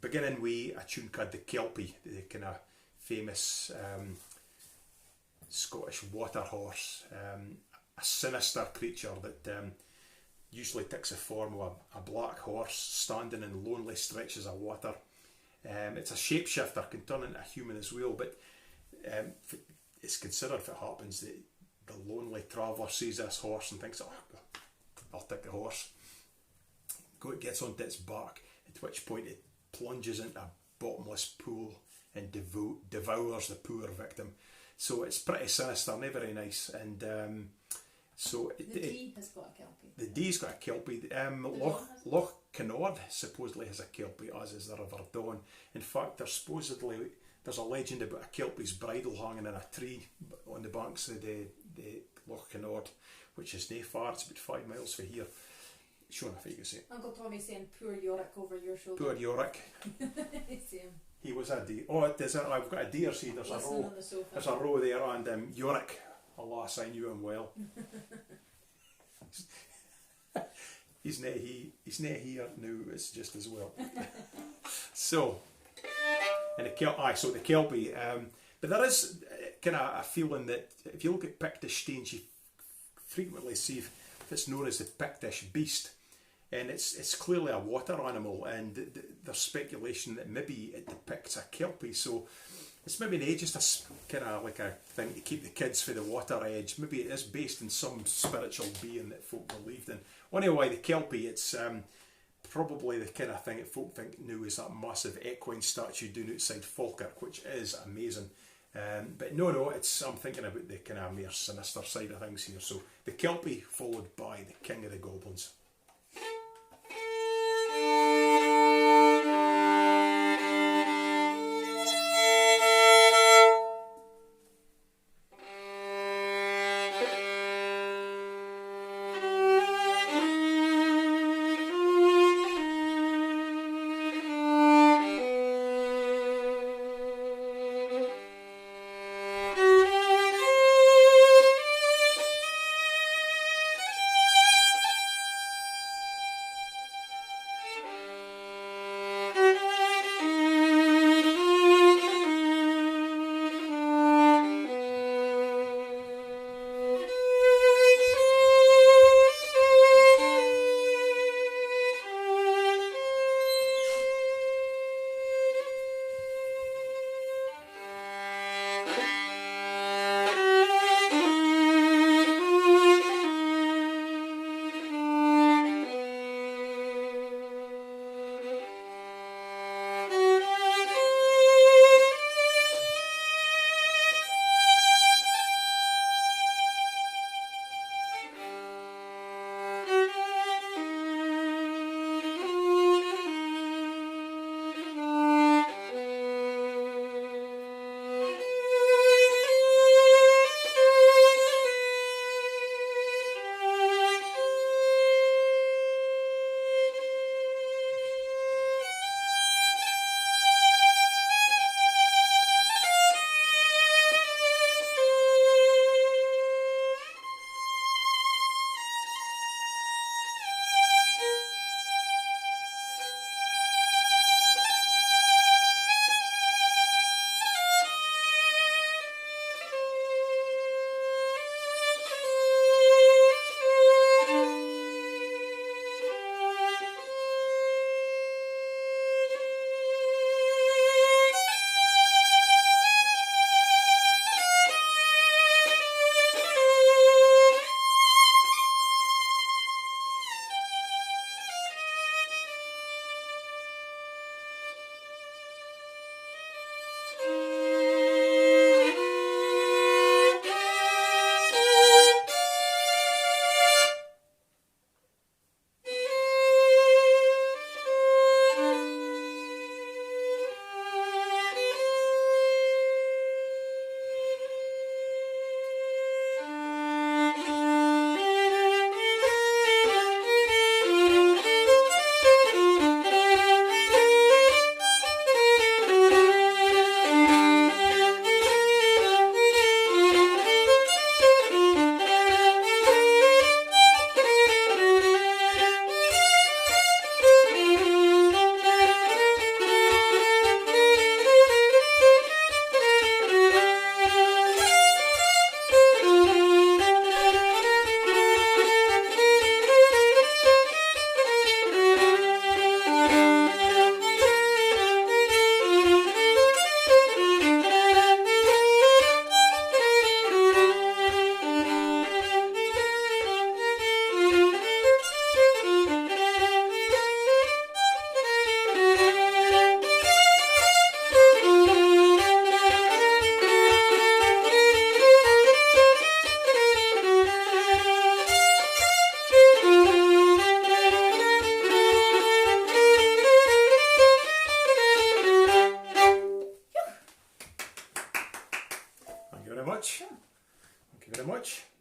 beginning with a tune called The Kelpie, the kind of famous Scottish water horse, a sinister creature that usually takes the form of a black horse standing in lonely stretches of water. It's a shapeshifter, can turn into a human as well, but it's considered, if it happens, that the lonely traveller sees this horse and thinks, oh, I'll take the horse. It gets onto its back, at which point it plunges into a bottomless pool and devours the poor victim. So it's pretty sinister, not very nice. And so The D has got a kelpie. The D's got a kelpie. Loch Kinnaird supposedly has a kelpie, as is the River Don. In fact, there's a legend about a kelpie's bridle hanging in a tree on the banks of the Loch Kinnaird, which is nae far. It's about 5 miles from here. Shona, if you can say. Uncle Tommy's saying poor Yorick over your shoulder. Poor Yorick. Same. He was a deer. Oh, I've got a deer. See, there's a Listening row. on the sofa. There's a row there, and Yorick. Alas, I knew him well. He's nae here now. It's just as well. So, and the Kelpie. But there is kind of a feeling that if you look at pictish stains, you frequently see if it's known as the pictish beast, and it's clearly a water animal, and there's speculation that maybe it depicts a kelpie. So it's maybe not just a kind of like a thing to keep the kids for the water edge. Maybe it is based in some spiritual being that folk believed in. Anyway, the kelpie, it's probably the kind of thing that folk think now is that massive equine statue down outside Falkirk, which is amazing. But no, I'm thinking about the kind of more sinister side of things here. So the kelpie followed by the king of the goblins.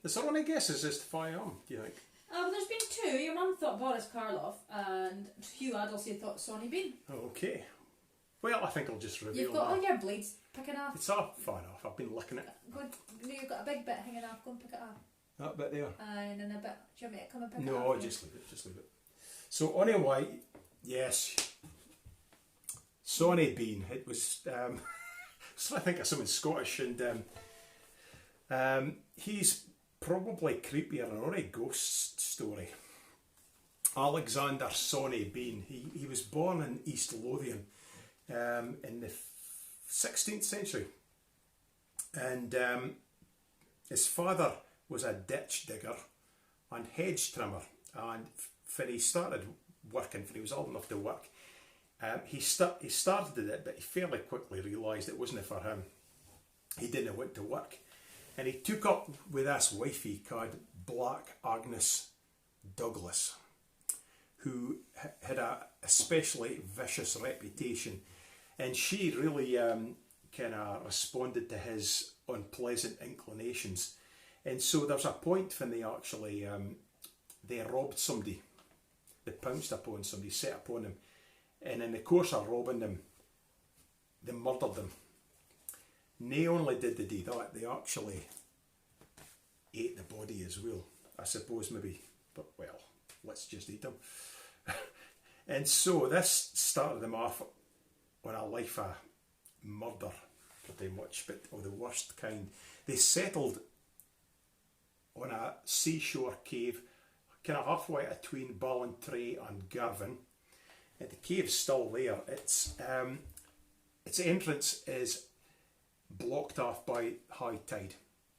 Is there any guesses as to why do you think? There's been two. Your mum thought Boris Karloff and Hugh Adelson thought Sonny Bean. Okay. Well, I think I'll just reveal You've got that. all your blades picking off. It's up far enough. I've been licking it. You've got a big bit hanging off. Go and pick it up. That bit there. And then a bit. Do you want me to come and pick it up? No, just leave it. Just leave it. So anyway, yes, Sonny Bean. It was So I think of someone Scottish, and he's probably creepier than any ghost story. Alexander Sonny Bean. He was born in East Lothian in the 16th century, and his father was a ditch digger and hedge trimmer, and when he started working, when he was old enough to work, he started it, but he fairly quickly realised it wasn't for him. He didn't want to work, and he took up with this wifey called Black Agnes Douglas, who had a especially vicious reputation, and she really kind of responded to his unpleasant inclinations. And so there's a point when they actually they robbed somebody, they pounced upon somebody, set upon them, and in the course of robbing them, they murdered them. Not only did they do that, they actually ate the body as well. I suppose maybe, but well, let's just eat them. And so this started them off on a life of murder, pretty much, but of the worst kind. They settled on a seashore cave, kind of halfway between Ballantrae and Girvan. And the cave's still there. Its entrance is blocked off by high tide,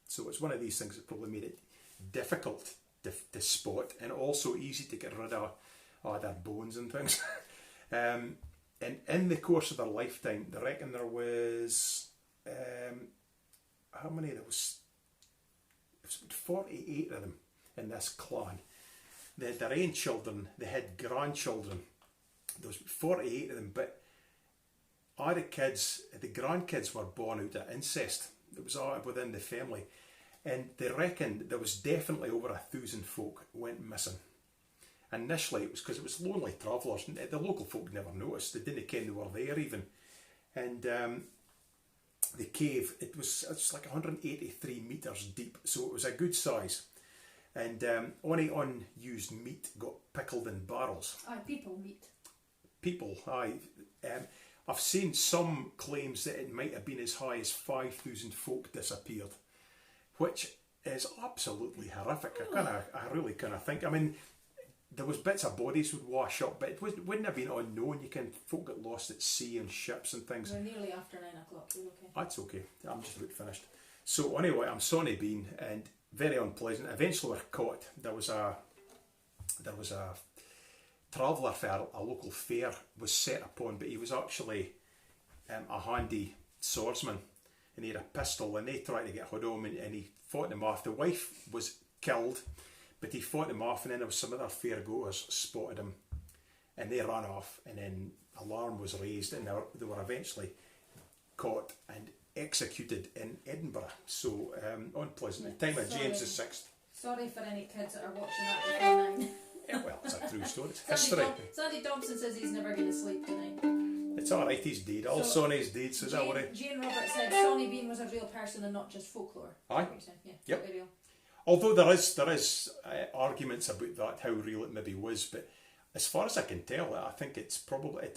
so it's one of these things that probably made it difficult to spot, and also easy to get rid of their bones and things. And in the course of their lifetime, they reckon there was how many? There was 48 of them in this clan. They had their own children, they had grandchildren. There was 48 of them, but all the kids, the grandkids were born out of incest. It was all within the family. And they reckoned there was definitely over 1,000 folk went missing. Initially, it was because it was lonely travellers. The local folk never noticed. They didn't ken they were there even. And the cave, it's like 183 metres deep, so it was a good size. And only unused meat got pickled in barrels. Aye, people meat. People, aye. I've seen some claims that it might have been as high as 5,000 folk disappeared, which is absolutely horrific. I really kind of think, I mean, there was bits of bodies would wash up, but it wouldn't have been unknown. You can folk get lost at sea on ships and things. We're nearly after 9 o'clock. We're okay. That's okay. I'm just about finished. So anyway, I'm Sonny Bean, and very unpleasant. Eventually, we're caught. There was a traveller for a local fair was set upon, but he was actually a handy swordsman, and he had a pistol, and they tried to get hold of him, and he fought them off. The wife was killed, but he fought them off, and then there was some other fair goers spotted him, and they ran off, and then alarm was raised, and they were eventually caught and executed in Edinburgh. So unpleasant. The time of James the VI. Sorry for any kids that are watching that before 9. Yeah, well, it's a true story. It's history. Sandy Thompson says he's never going to sleep tonight. It's alright, he's dead. All Sonny's dead, so is that worry? Jane Roberts said Sonny Bean was a real person and not just folklore. Aye. Yeah, yep. Totally real. Although there is arguments about that, how real it maybe was, but as far as I can tell, I think it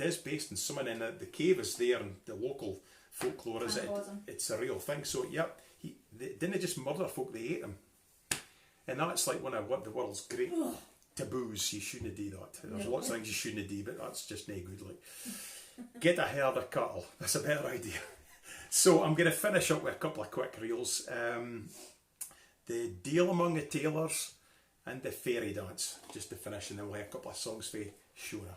is based on someone in the cave is there, and the local folklore is it's a real thing. So yep, they didn't just murder folk, they ate them, and that's like one of the world's great taboos. You shouldn't do that. There's lots of things you shouldn't do, but that's just no good. Like, get a herd of cattle. That's a better idea. So I'm going to finish up with a couple of quick reels. The Deal Among the Tailors and the Fairy Dance, just to finish, and then we'll have a couple of songs for Shona.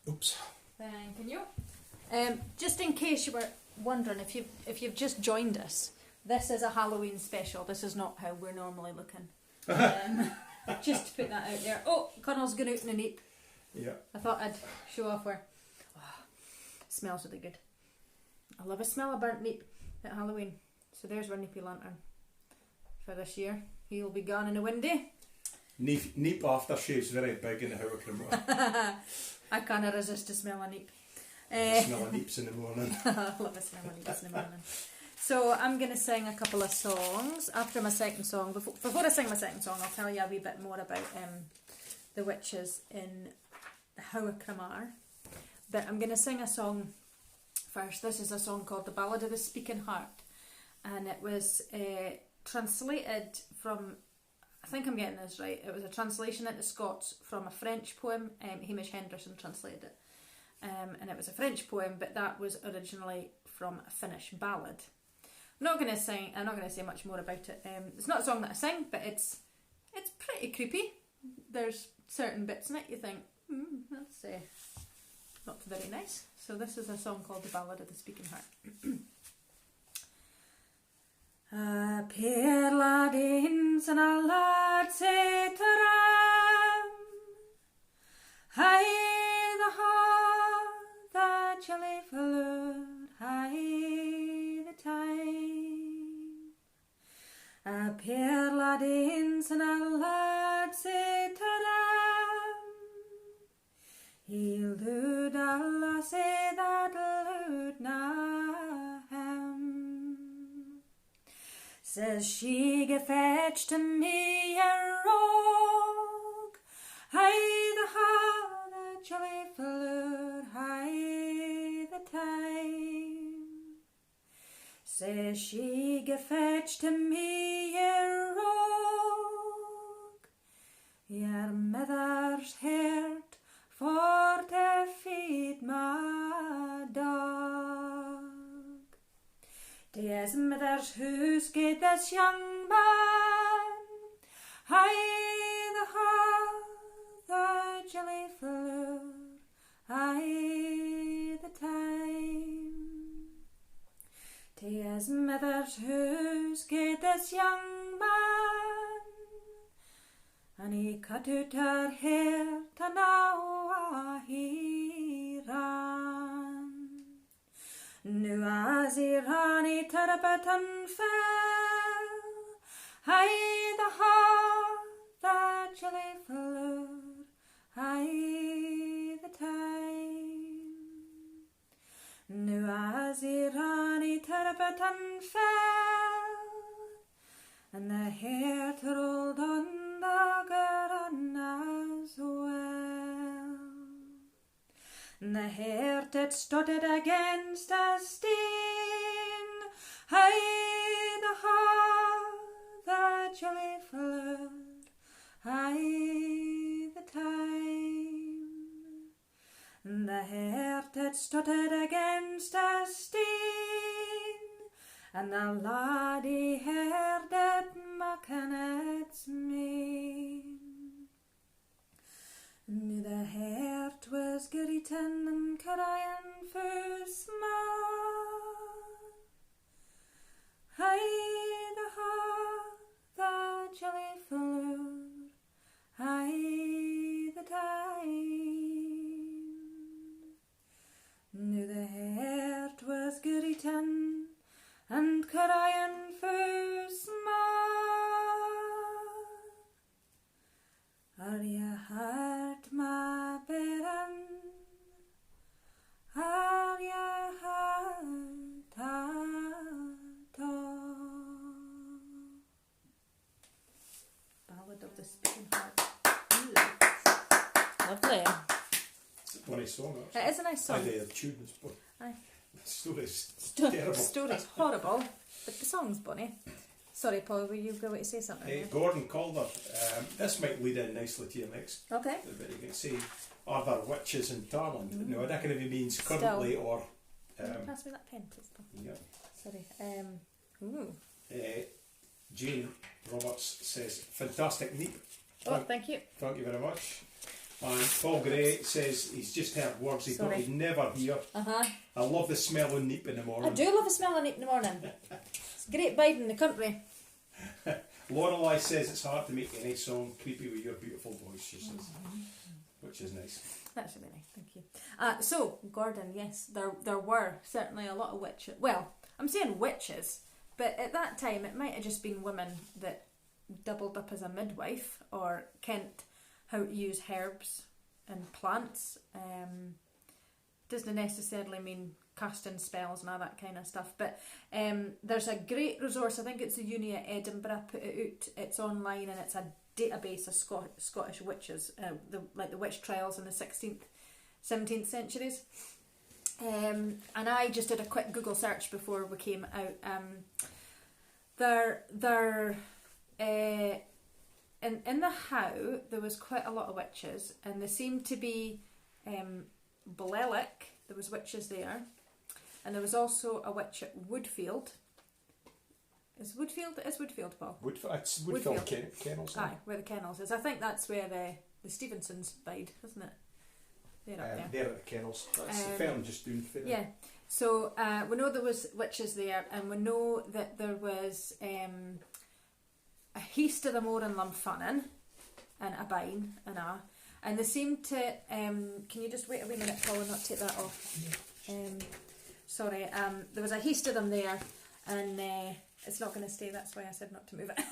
Oops. Thank you. Just in case you were wondering, if you've just joined us, this is a Halloween special. This is not how we're normally looking. Just to put that out there. Oh, Connell's going out in a neep. Yeah. I thought I'd show off where. Oh, smells really good. I love a smell of burnt neep at Halloween. So there's our neepy lantern for this year. He'll be gone in a windy. Neep aftershave's very big in the Howarcrum. I can't resist the smell of neep. The smell of neeps in the morning. I love the smell of neeps in the morning. So I'm going to sing a couple of songs after my second song. Before I sing my second song, I'll tell you a wee bit more about the witches in the Howarcrum. But I'm going to sing a song first. This is a song called The Ballad of the Speaking Heart. And it was translated from, I think I'm getting this right, it was a translation into Scots from a French poem. Hamish Henderson translated it. And it was a French poem, but that was originally from a Finnish ballad. I'm not going to say much more about it. It's not a song that I sing, but it's pretty creepy. There's certain bits in it you think, that's not very nice. So this is a song called The Ballad of the Speaking Heart. A pair ladins and a lad say to ram, high the heart that jolly fleur, high the time. A pair ladins and a lad say to ram, he'll do the lassie that lood na him. Says she, "Ge fetch to me a rogue, high the heart that jolly fleur, high the time." Says she, "Ge fetch to me a rogue, your mother's heart for to feed my dog." To his mother's house gaed this young man, high the heart that jolly fleur, high the time. To his mother's house gaed this young man, and he cut out her hair to now he ran. Now as he ran he turbot and fell, high the heart that jolly fleur, high the time. Now as he ran he turbot and fell, and the hair rolled on the ground as well. The hair that stuttered against a steen, high the heart that jolly fleur, high the time. The hair that stuttered against a steen, and the laddie heard it mocking its mane. Now the heart was greeting and crying for small, high the heart that jolly fleur, high the time. Now the heart was greeting and crying for small, are you heart my bairn? Are you heart at all? Ballad of the Speaking Heart. Lovely. It's a funny song, actually. It is a nice song. The tune is but Aye. the story's terrible. The story's horrible, but the song's bonny. Sorry, Paul, were you going to say something? Hey, Gordon Calder, this might lead in nicely to your next. Okay. But you can say, are there witches in Thailand? No, I don't know if he means currently or. Can you pass me that pen, please, Paul? Yeah. Sorry. Ooh. Jane Roberts says, fantastic neep. Oh, thank you. Thank you very much. And Paul Gray says he's just heard words he thought Sorry. he'd never hear. I love the smell of neep in the I morning. do love the smell of neep in the morning. It's great biding in the country. Lorelei says it's hard to make any song creepy with your beautiful voice, she says. Which is nice. That's really nice, thank you. So, Gordon, yes, there were certainly a lot of witches. Well, I'm saying witches, but at that time it might have just been women that doubled up as a midwife or kent how to use herbs and plants. Doesn't necessarily mean casting spells and all that kind of stuff, but there's a great resource, I think it's the Uni at Edinburgh put it out, it's online and it's a database of Scottish witches, like the witch trials in the 16th, 17th centuries. And I just did a quick Google search before we came out. In the How, there was quite a lot of witches, and there seemed to be Blelick, there was witches there, and there was also a witch at Woodfield. Is Woodfield, Paul? It's Woodfield Kennels. Aye, where the kennels is. I think that's where the Stevensons bide, isn't it? They're up there. They're at the kennels. That's the firm just doing for them. Yeah. So we know there was witches there, and we know that there was a heast of the moor in Lumfannon and a bine and a. And they seemed to. Can you just wait a wee minute, Paul, and not take that off? Sorry. There was a heast of them there, and it's not going to stay. That's why I said not to move it.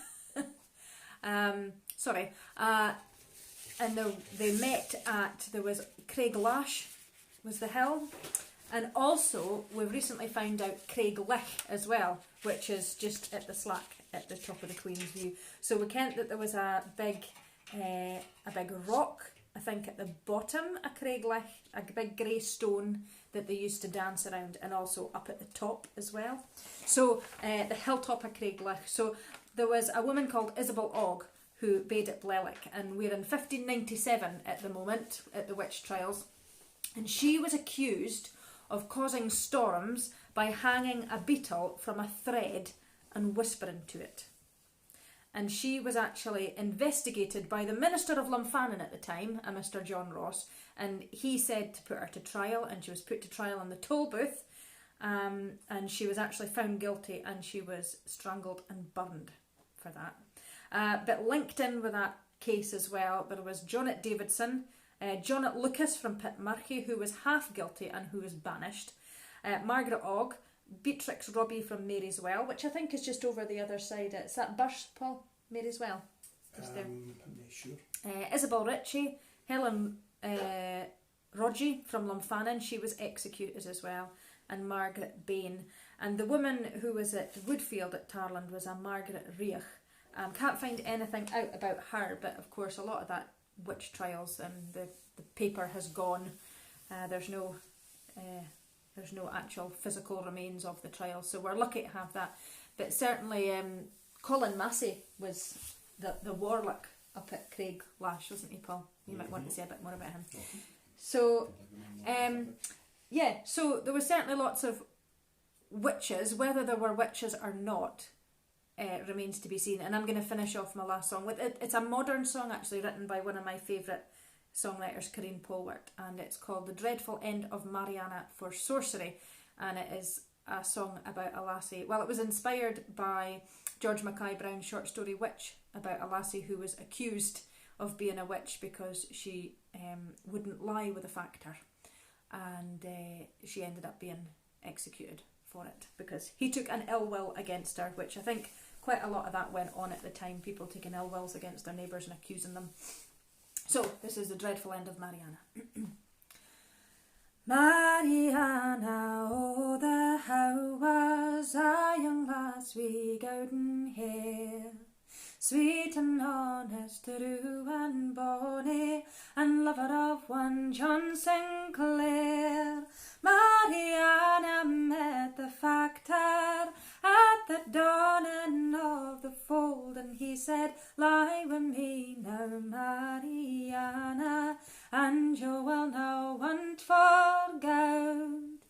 Sorry. And they met at, there was Craiglash was the hill, and also we've recently found out Craiglich as well, which is just at the slack at the top of the Queen's View. So we kent that there was a big rock, I think at the bottom of Craiglich, a big grey stone that they used to dance around, and also up at the top as well. So the hilltop of Craiglich. So there was a woman called Isabel Ogg who bade at Blelick, and we're in 1597 at the moment at the witch trials, and she was accused of causing storms by hanging a beetle from a thread and whispering to it. And she was actually investigated by the Minister of Lumfannon at the time, a Mr. John Ross, and he said to put her to trial, and she was put to trial in the toll booth, and she was actually found guilty, and she was strangled and burned for that. But linked in with that case as well, there was Jonet Davidson, Jonet Lucas from Pitmurchy, who was half guilty and who was banished, Margaret Ogg, Beatrix Robbie from Mary's Well, which I think is just over the other side. Is that Burst, Paul? Mary's Well? Just there. I'm not sure. Isabel Ritchie, Helen Rodgie from Lumfannon, she was executed as well, and Margaret Bain. And the woman who was at Woodfield at Tarland was a Margaret Reich. Can't find anything out about her, but of course a lot of that witch trials and the paper has gone. There's no actual physical remains of the trial, so we're lucky to have that. But certainly Colin Massey was the warlock up at Craiglash, wasn't he, Paul? You might want to say a bit more about him. So so there was certainly lots of witches. Whether there were witches or not remains to be seen. And I'm going to finish off my last song with it. It's a modern song actually, written by one of my favourite songwriters, Corinne Polwart, and it's called The Dreadful End of Mariana for Sorcery, and it is a song about a lassie. Well, it was inspired by George Mackay Brown's short story Witch, about a lassie who was accused of being a witch because she wouldn't lie with a factor, and she ended up being executed for it because he took an ill will against her, which I think quite a lot of that went on at the time, people taking ill wills against their neighbours and accusing them. So this is The Dreadful End of Mariana. Mariana, oh the how was a young lass wi' golden hair, sweet and honest, true and bonny, and lover of one John Sinclair. Mariana met the factor at the dawning of the fold, and he said, lie with me now, Mariana, and you will no want for gold.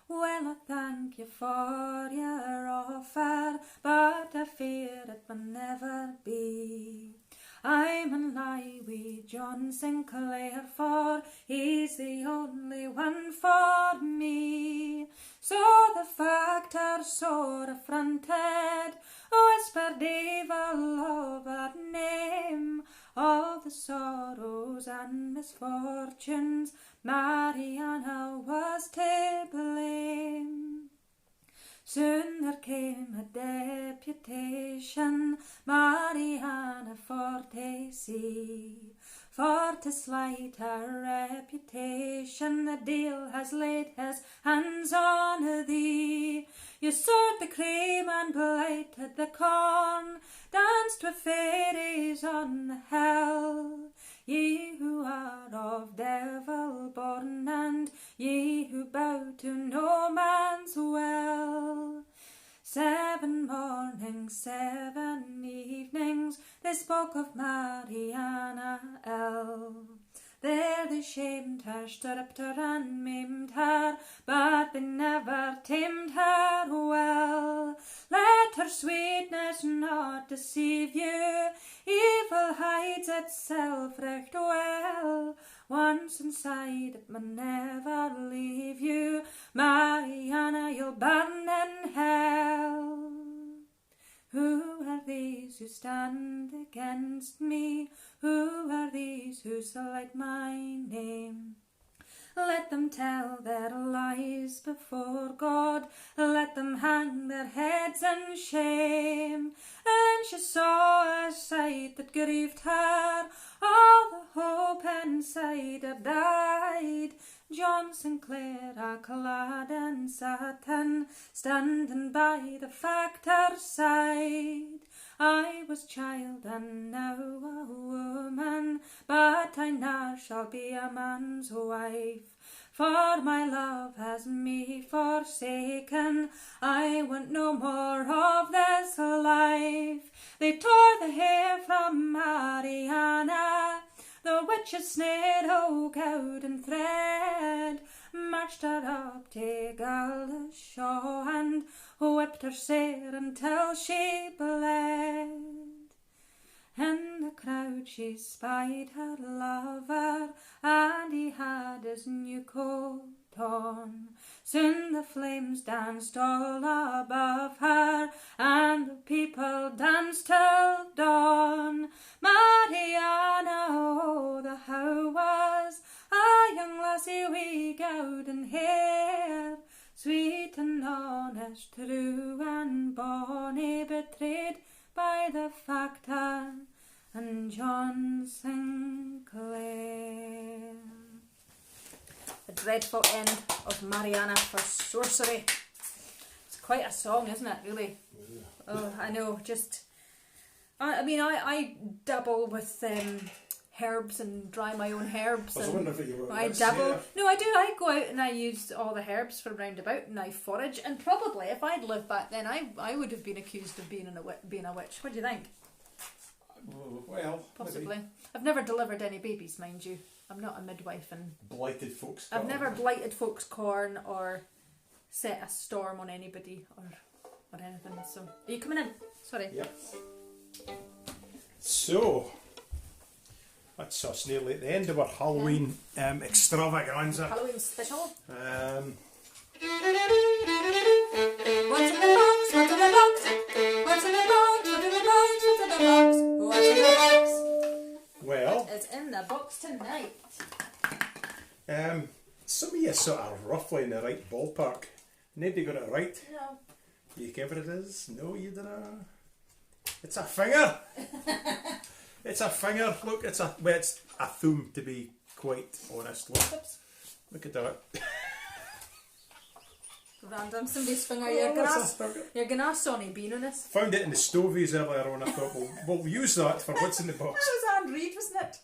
Well, I thank you for your offer, but I fear it will never be. I'm in lie with John Sinclair, for he's the only one for me. So the factor sore affronted whispered evil of our name. All the sorrows and misfortunes, Mariana was to blame. Soon there came a deputation, Mariana for to see. For to slight her reputation, the deal has laid his hands on thee. You sowed the cream and blighted the corn, danced with fairies on the hill. Ye who are of devil born, and ye who bow to no man's will. 7 mornings, 7 evenings, they spoke of Mariana ill. There they shamed her, stripped her and maimed her, but they never tamed her well. Let her sweetness not deceive you, evil hides itself right well. Once inside it may never leave you, Mariana, you'll burn in hell. Who are these who stand against me? Who are these who slight my name? Let them tell their lies before God, let them hang their heads in shame. And she saw a sight that grieved her, all the hope inside her died. John Sinclair, a clad in satin, standing by the factor's side. I was child and now a woman, but I now shall be a man's wife. For my love has me forsaken, I want no more of this life. They tore the hair from Mariana, the witches snared her goud and thread, marched her up to Galashaw and whipped her sair until she bled. In the crowd she spied her lover, and he had his new coat on. Soon the flames danced all above her, and the people danced till dawn. Mariana, oh, the how was a young lassie wi' golden hair, sweet and honest, true and bonny, betrayed by the factor and John Sinclair. The dreadful end of Mariana for sorcery. It's quite a song, isn't it, really? Yeah. Oh, I know, just... I dabble with herbs and dry my own herbs. I was wondering if you were... I dabble... Yeah. No, I do. I go out and I use all the herbs from round about and I forage. And probably, if I'd lived back then, I would have been accused of being a witch. What do you think? Well, possibly. Maybe. I've never delivered any babies, mind you. I'm not a midwife, and blighted folks. I've never blighted folks' corn or set a storm on anybody or anything. So, are you coming in? Sorry. Yep. So, that's us nearly at the end of our Halloween extravaganza. Halloween special. What's in the box? What's in the box? What's in the box? What's in the box? What's in the box? What's in the box? Well, what is in the box tonight? Some of you sort of roughly in the right ballpark. Nobody got it right. No. You care what it is? No, you didn't. It's a finger. It's a finger. Look, it's a thumb, to be quite honest. Look, Oops. look at that. Random somebody's finger. You're gonna Sonny Bean on this. Found it in the stovies earlier on. I thought we'll use that for what's in the box. That was Anne Reid, wasn't it?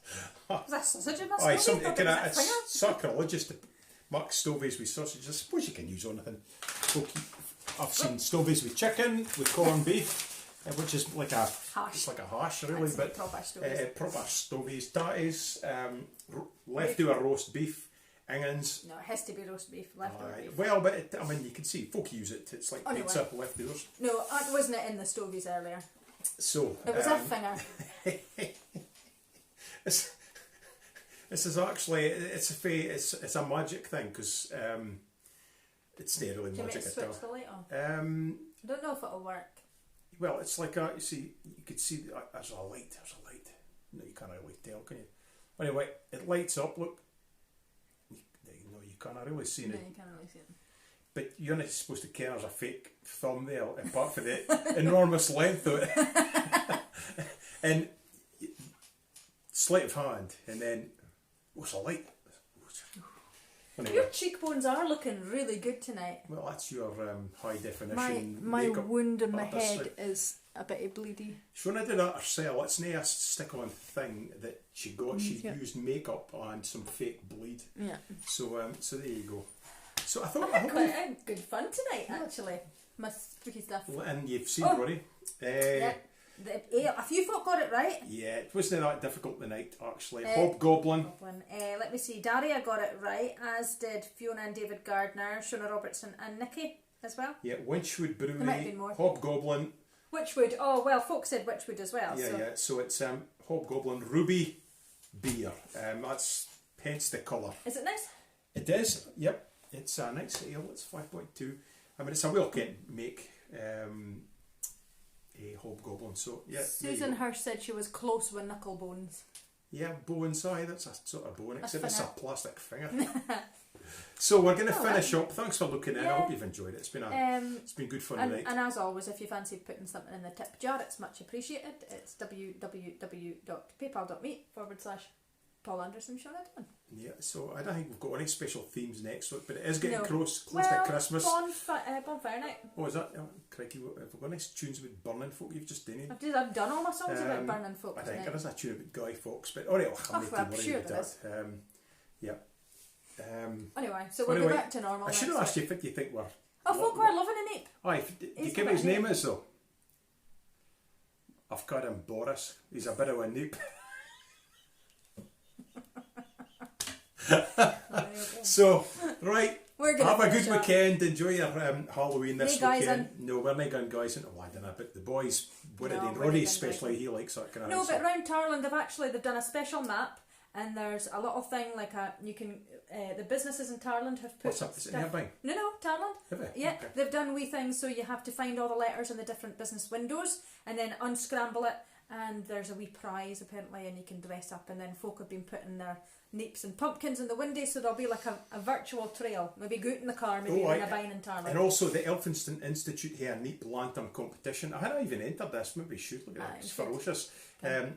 Was that sausage in my Aye, stomach? it's sacrilegious to mark stovies with sausage. I suppose you can use anything. I've seen stovies with chicken, with corned beef, which is like a hash. It's like a hash, really, but proper stovies. Tatties, leftover roast beef. Ingans. No, it has to be roast beef, leftover beef. Well, but you can see folk use it. It's like pizza leftovers. No, wasn't it in the stovies earlier? So it was a finger. This is actually it's a magic thing because it's not really Do you want me magic to at all. switch the light on? I don't know if it'll work. Well, it's like you see, you could see there's a light. There's a light. No, you can't really tell, can you? Anyway, it lights up. Look, you can't really see No, it. you can't really see it. But you're not supposed to care there's a fake thumbnail, apart from the enormous length of it. And sleight of hand, and then what's a light? Anyway, Your cheekbones are looking really good tonight. well, that's your high definition. My makeup wound in my artist. head is a bit bleedy. Shona did that herself. It's not a stick-on thing that she got. She Yeah. used makeup and some fake bleed. Yeah. So there you go. So I I thought, had quite good fun tonight, actually. My spooky stuff. and you've seen Oh. Rory. Yeah. A few folk got it right. Yeah, it wasn't that difficult tonight, actually. Uh, Hobgoblin. Let me see. Daria got it right, as did Fiona and David Gardner, Shona Robertson and Nikki as well. Yeah, Winchwood There might have Brewery. been more. Hobgoblin. Witchwood. Oh, well, folk said Witchwood as well. Yeah, so. yeah. So it's Hobgoblin Ruby beer. That's hence the colour. Is it nice? It is. Yep. It's a nice ale. It's 5.2. I mean, it's a well kept make. A Hobgoblin. So yeah. there you Susan go. Hirsch said she was close with knuckle bones. Yeah, bow inside. That's a sort of bone, except it's a finger. plastic finger. So we're going to Oh, finish up. Thanks for looking in. I Yeah. hope you've enjoyed it. It's been it's been good fun And, tonight. and as always, if you fancy putting something in the tip jar, it's much appreciated. It's www.paypal.me/Paul Anderson Shona Dunn. Yeah. So I don't think we've got any special themes next week, but it is getting No. close to Well, Christmas. bonfire night. Oh, is that? Oh, crikey, have we got any tunes with burning folk you've just done? I've done all my songs about Um, burning folk I think tonight. there is a tune about Guy Fawkes, but alright, I'm Oh, not well, too worried sure about there that. Yeah. Anyway, so we'll Anyway, be back to normal I should next have asked week. you if you think we're. Oh, folk were loving a nape. Aye, do you He's give got it his a name name. is though? I've called him Boris. He's a bit of a noob. So, right. We're gonna Have a finish good up. weekend. Enjoy your Halloween this No guys weekend. No, we're not going guys in. Oh, I don't know, but the boys, what No, are they? we're Roddy not especially, going he likes that kind of No, stuff. but round Tarland they've done a special map, and there's a little thing like you can the businesses in Tarland have put What's up? Is it stuff. nearby? No, Tarland. Have they? Yeah, Okay. they've done wee things so you have to find all the letters in the different business windows and then unscramble it, and there's a wee prize apparently, and you can dress up, and then folk have been putting their neeps and pumpkins in the window, so there'll be like a virtual trail. Maybe go out in the car, maybe in a bine in Tarland. And also the Elphinston Institute here, Neep Lantern competition. I hadn't even entered this, maybe we should look at Aye, it. It's we should. ferocious.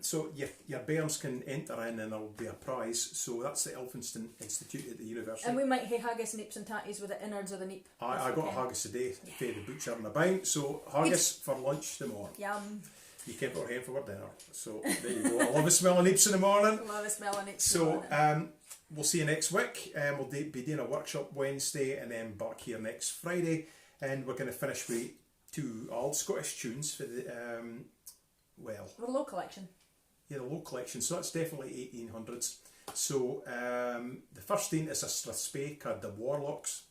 So your bairns can enter in and there'll be a prize. So that's the Elphinston Institute at the university. And we might have haggis, neeps and tatties with the innards of the neep. I this got a weekend. haggis today for the butcher in the bine. So haggis for lunch tomorrow. Yum. You kept our hen for dinner. So there you go. I love the smell of neeps in the morning. Love the smell of neeps. So we'll see you next week. We'll be doing a workshop Wednesday and then back here next Friday. And we're going to finish with two old Scottish tunes for the, the low collection. the low collection. So that's definitely 1800s. So the first thing is a Strathspey called The Warlocks.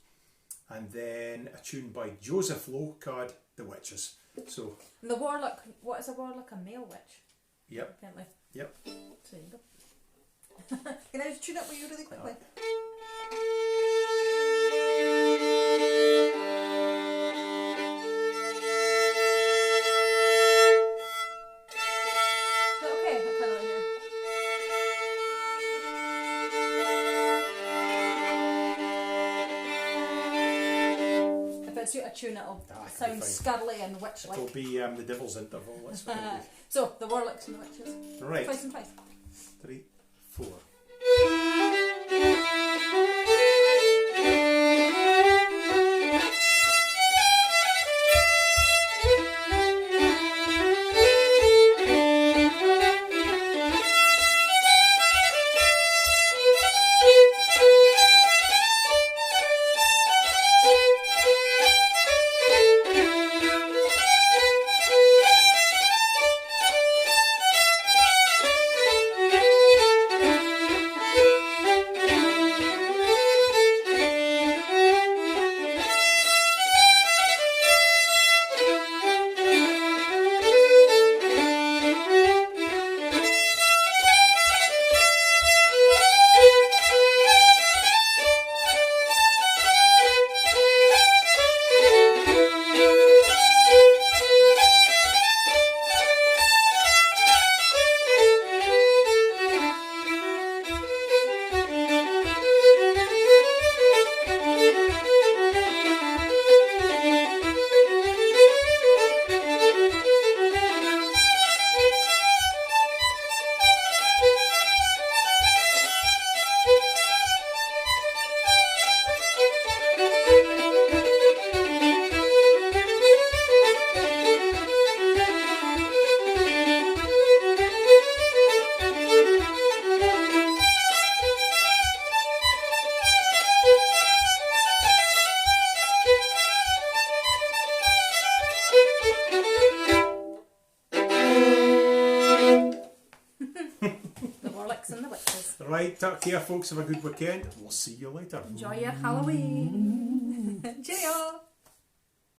And then a tune by Joseph Lowe called The Witches. So, And the warlock, what is a warlock? A male witch, yep, apparently. yep. So there you go. Can I just tune up with you really quickly? Is that okay? I can't really hear. If it's out of tune, it'll Ah, sound it'll be scuddly and witch-like. It'll be the Devil's Interval. That's what it'll So, the warlocks and the witches. be. Right, Twice and twice. 3, 4. Thank you. right, take care, folks. Have a good weekend. We'll see you later. Enjoy your Halloween. Cheerio.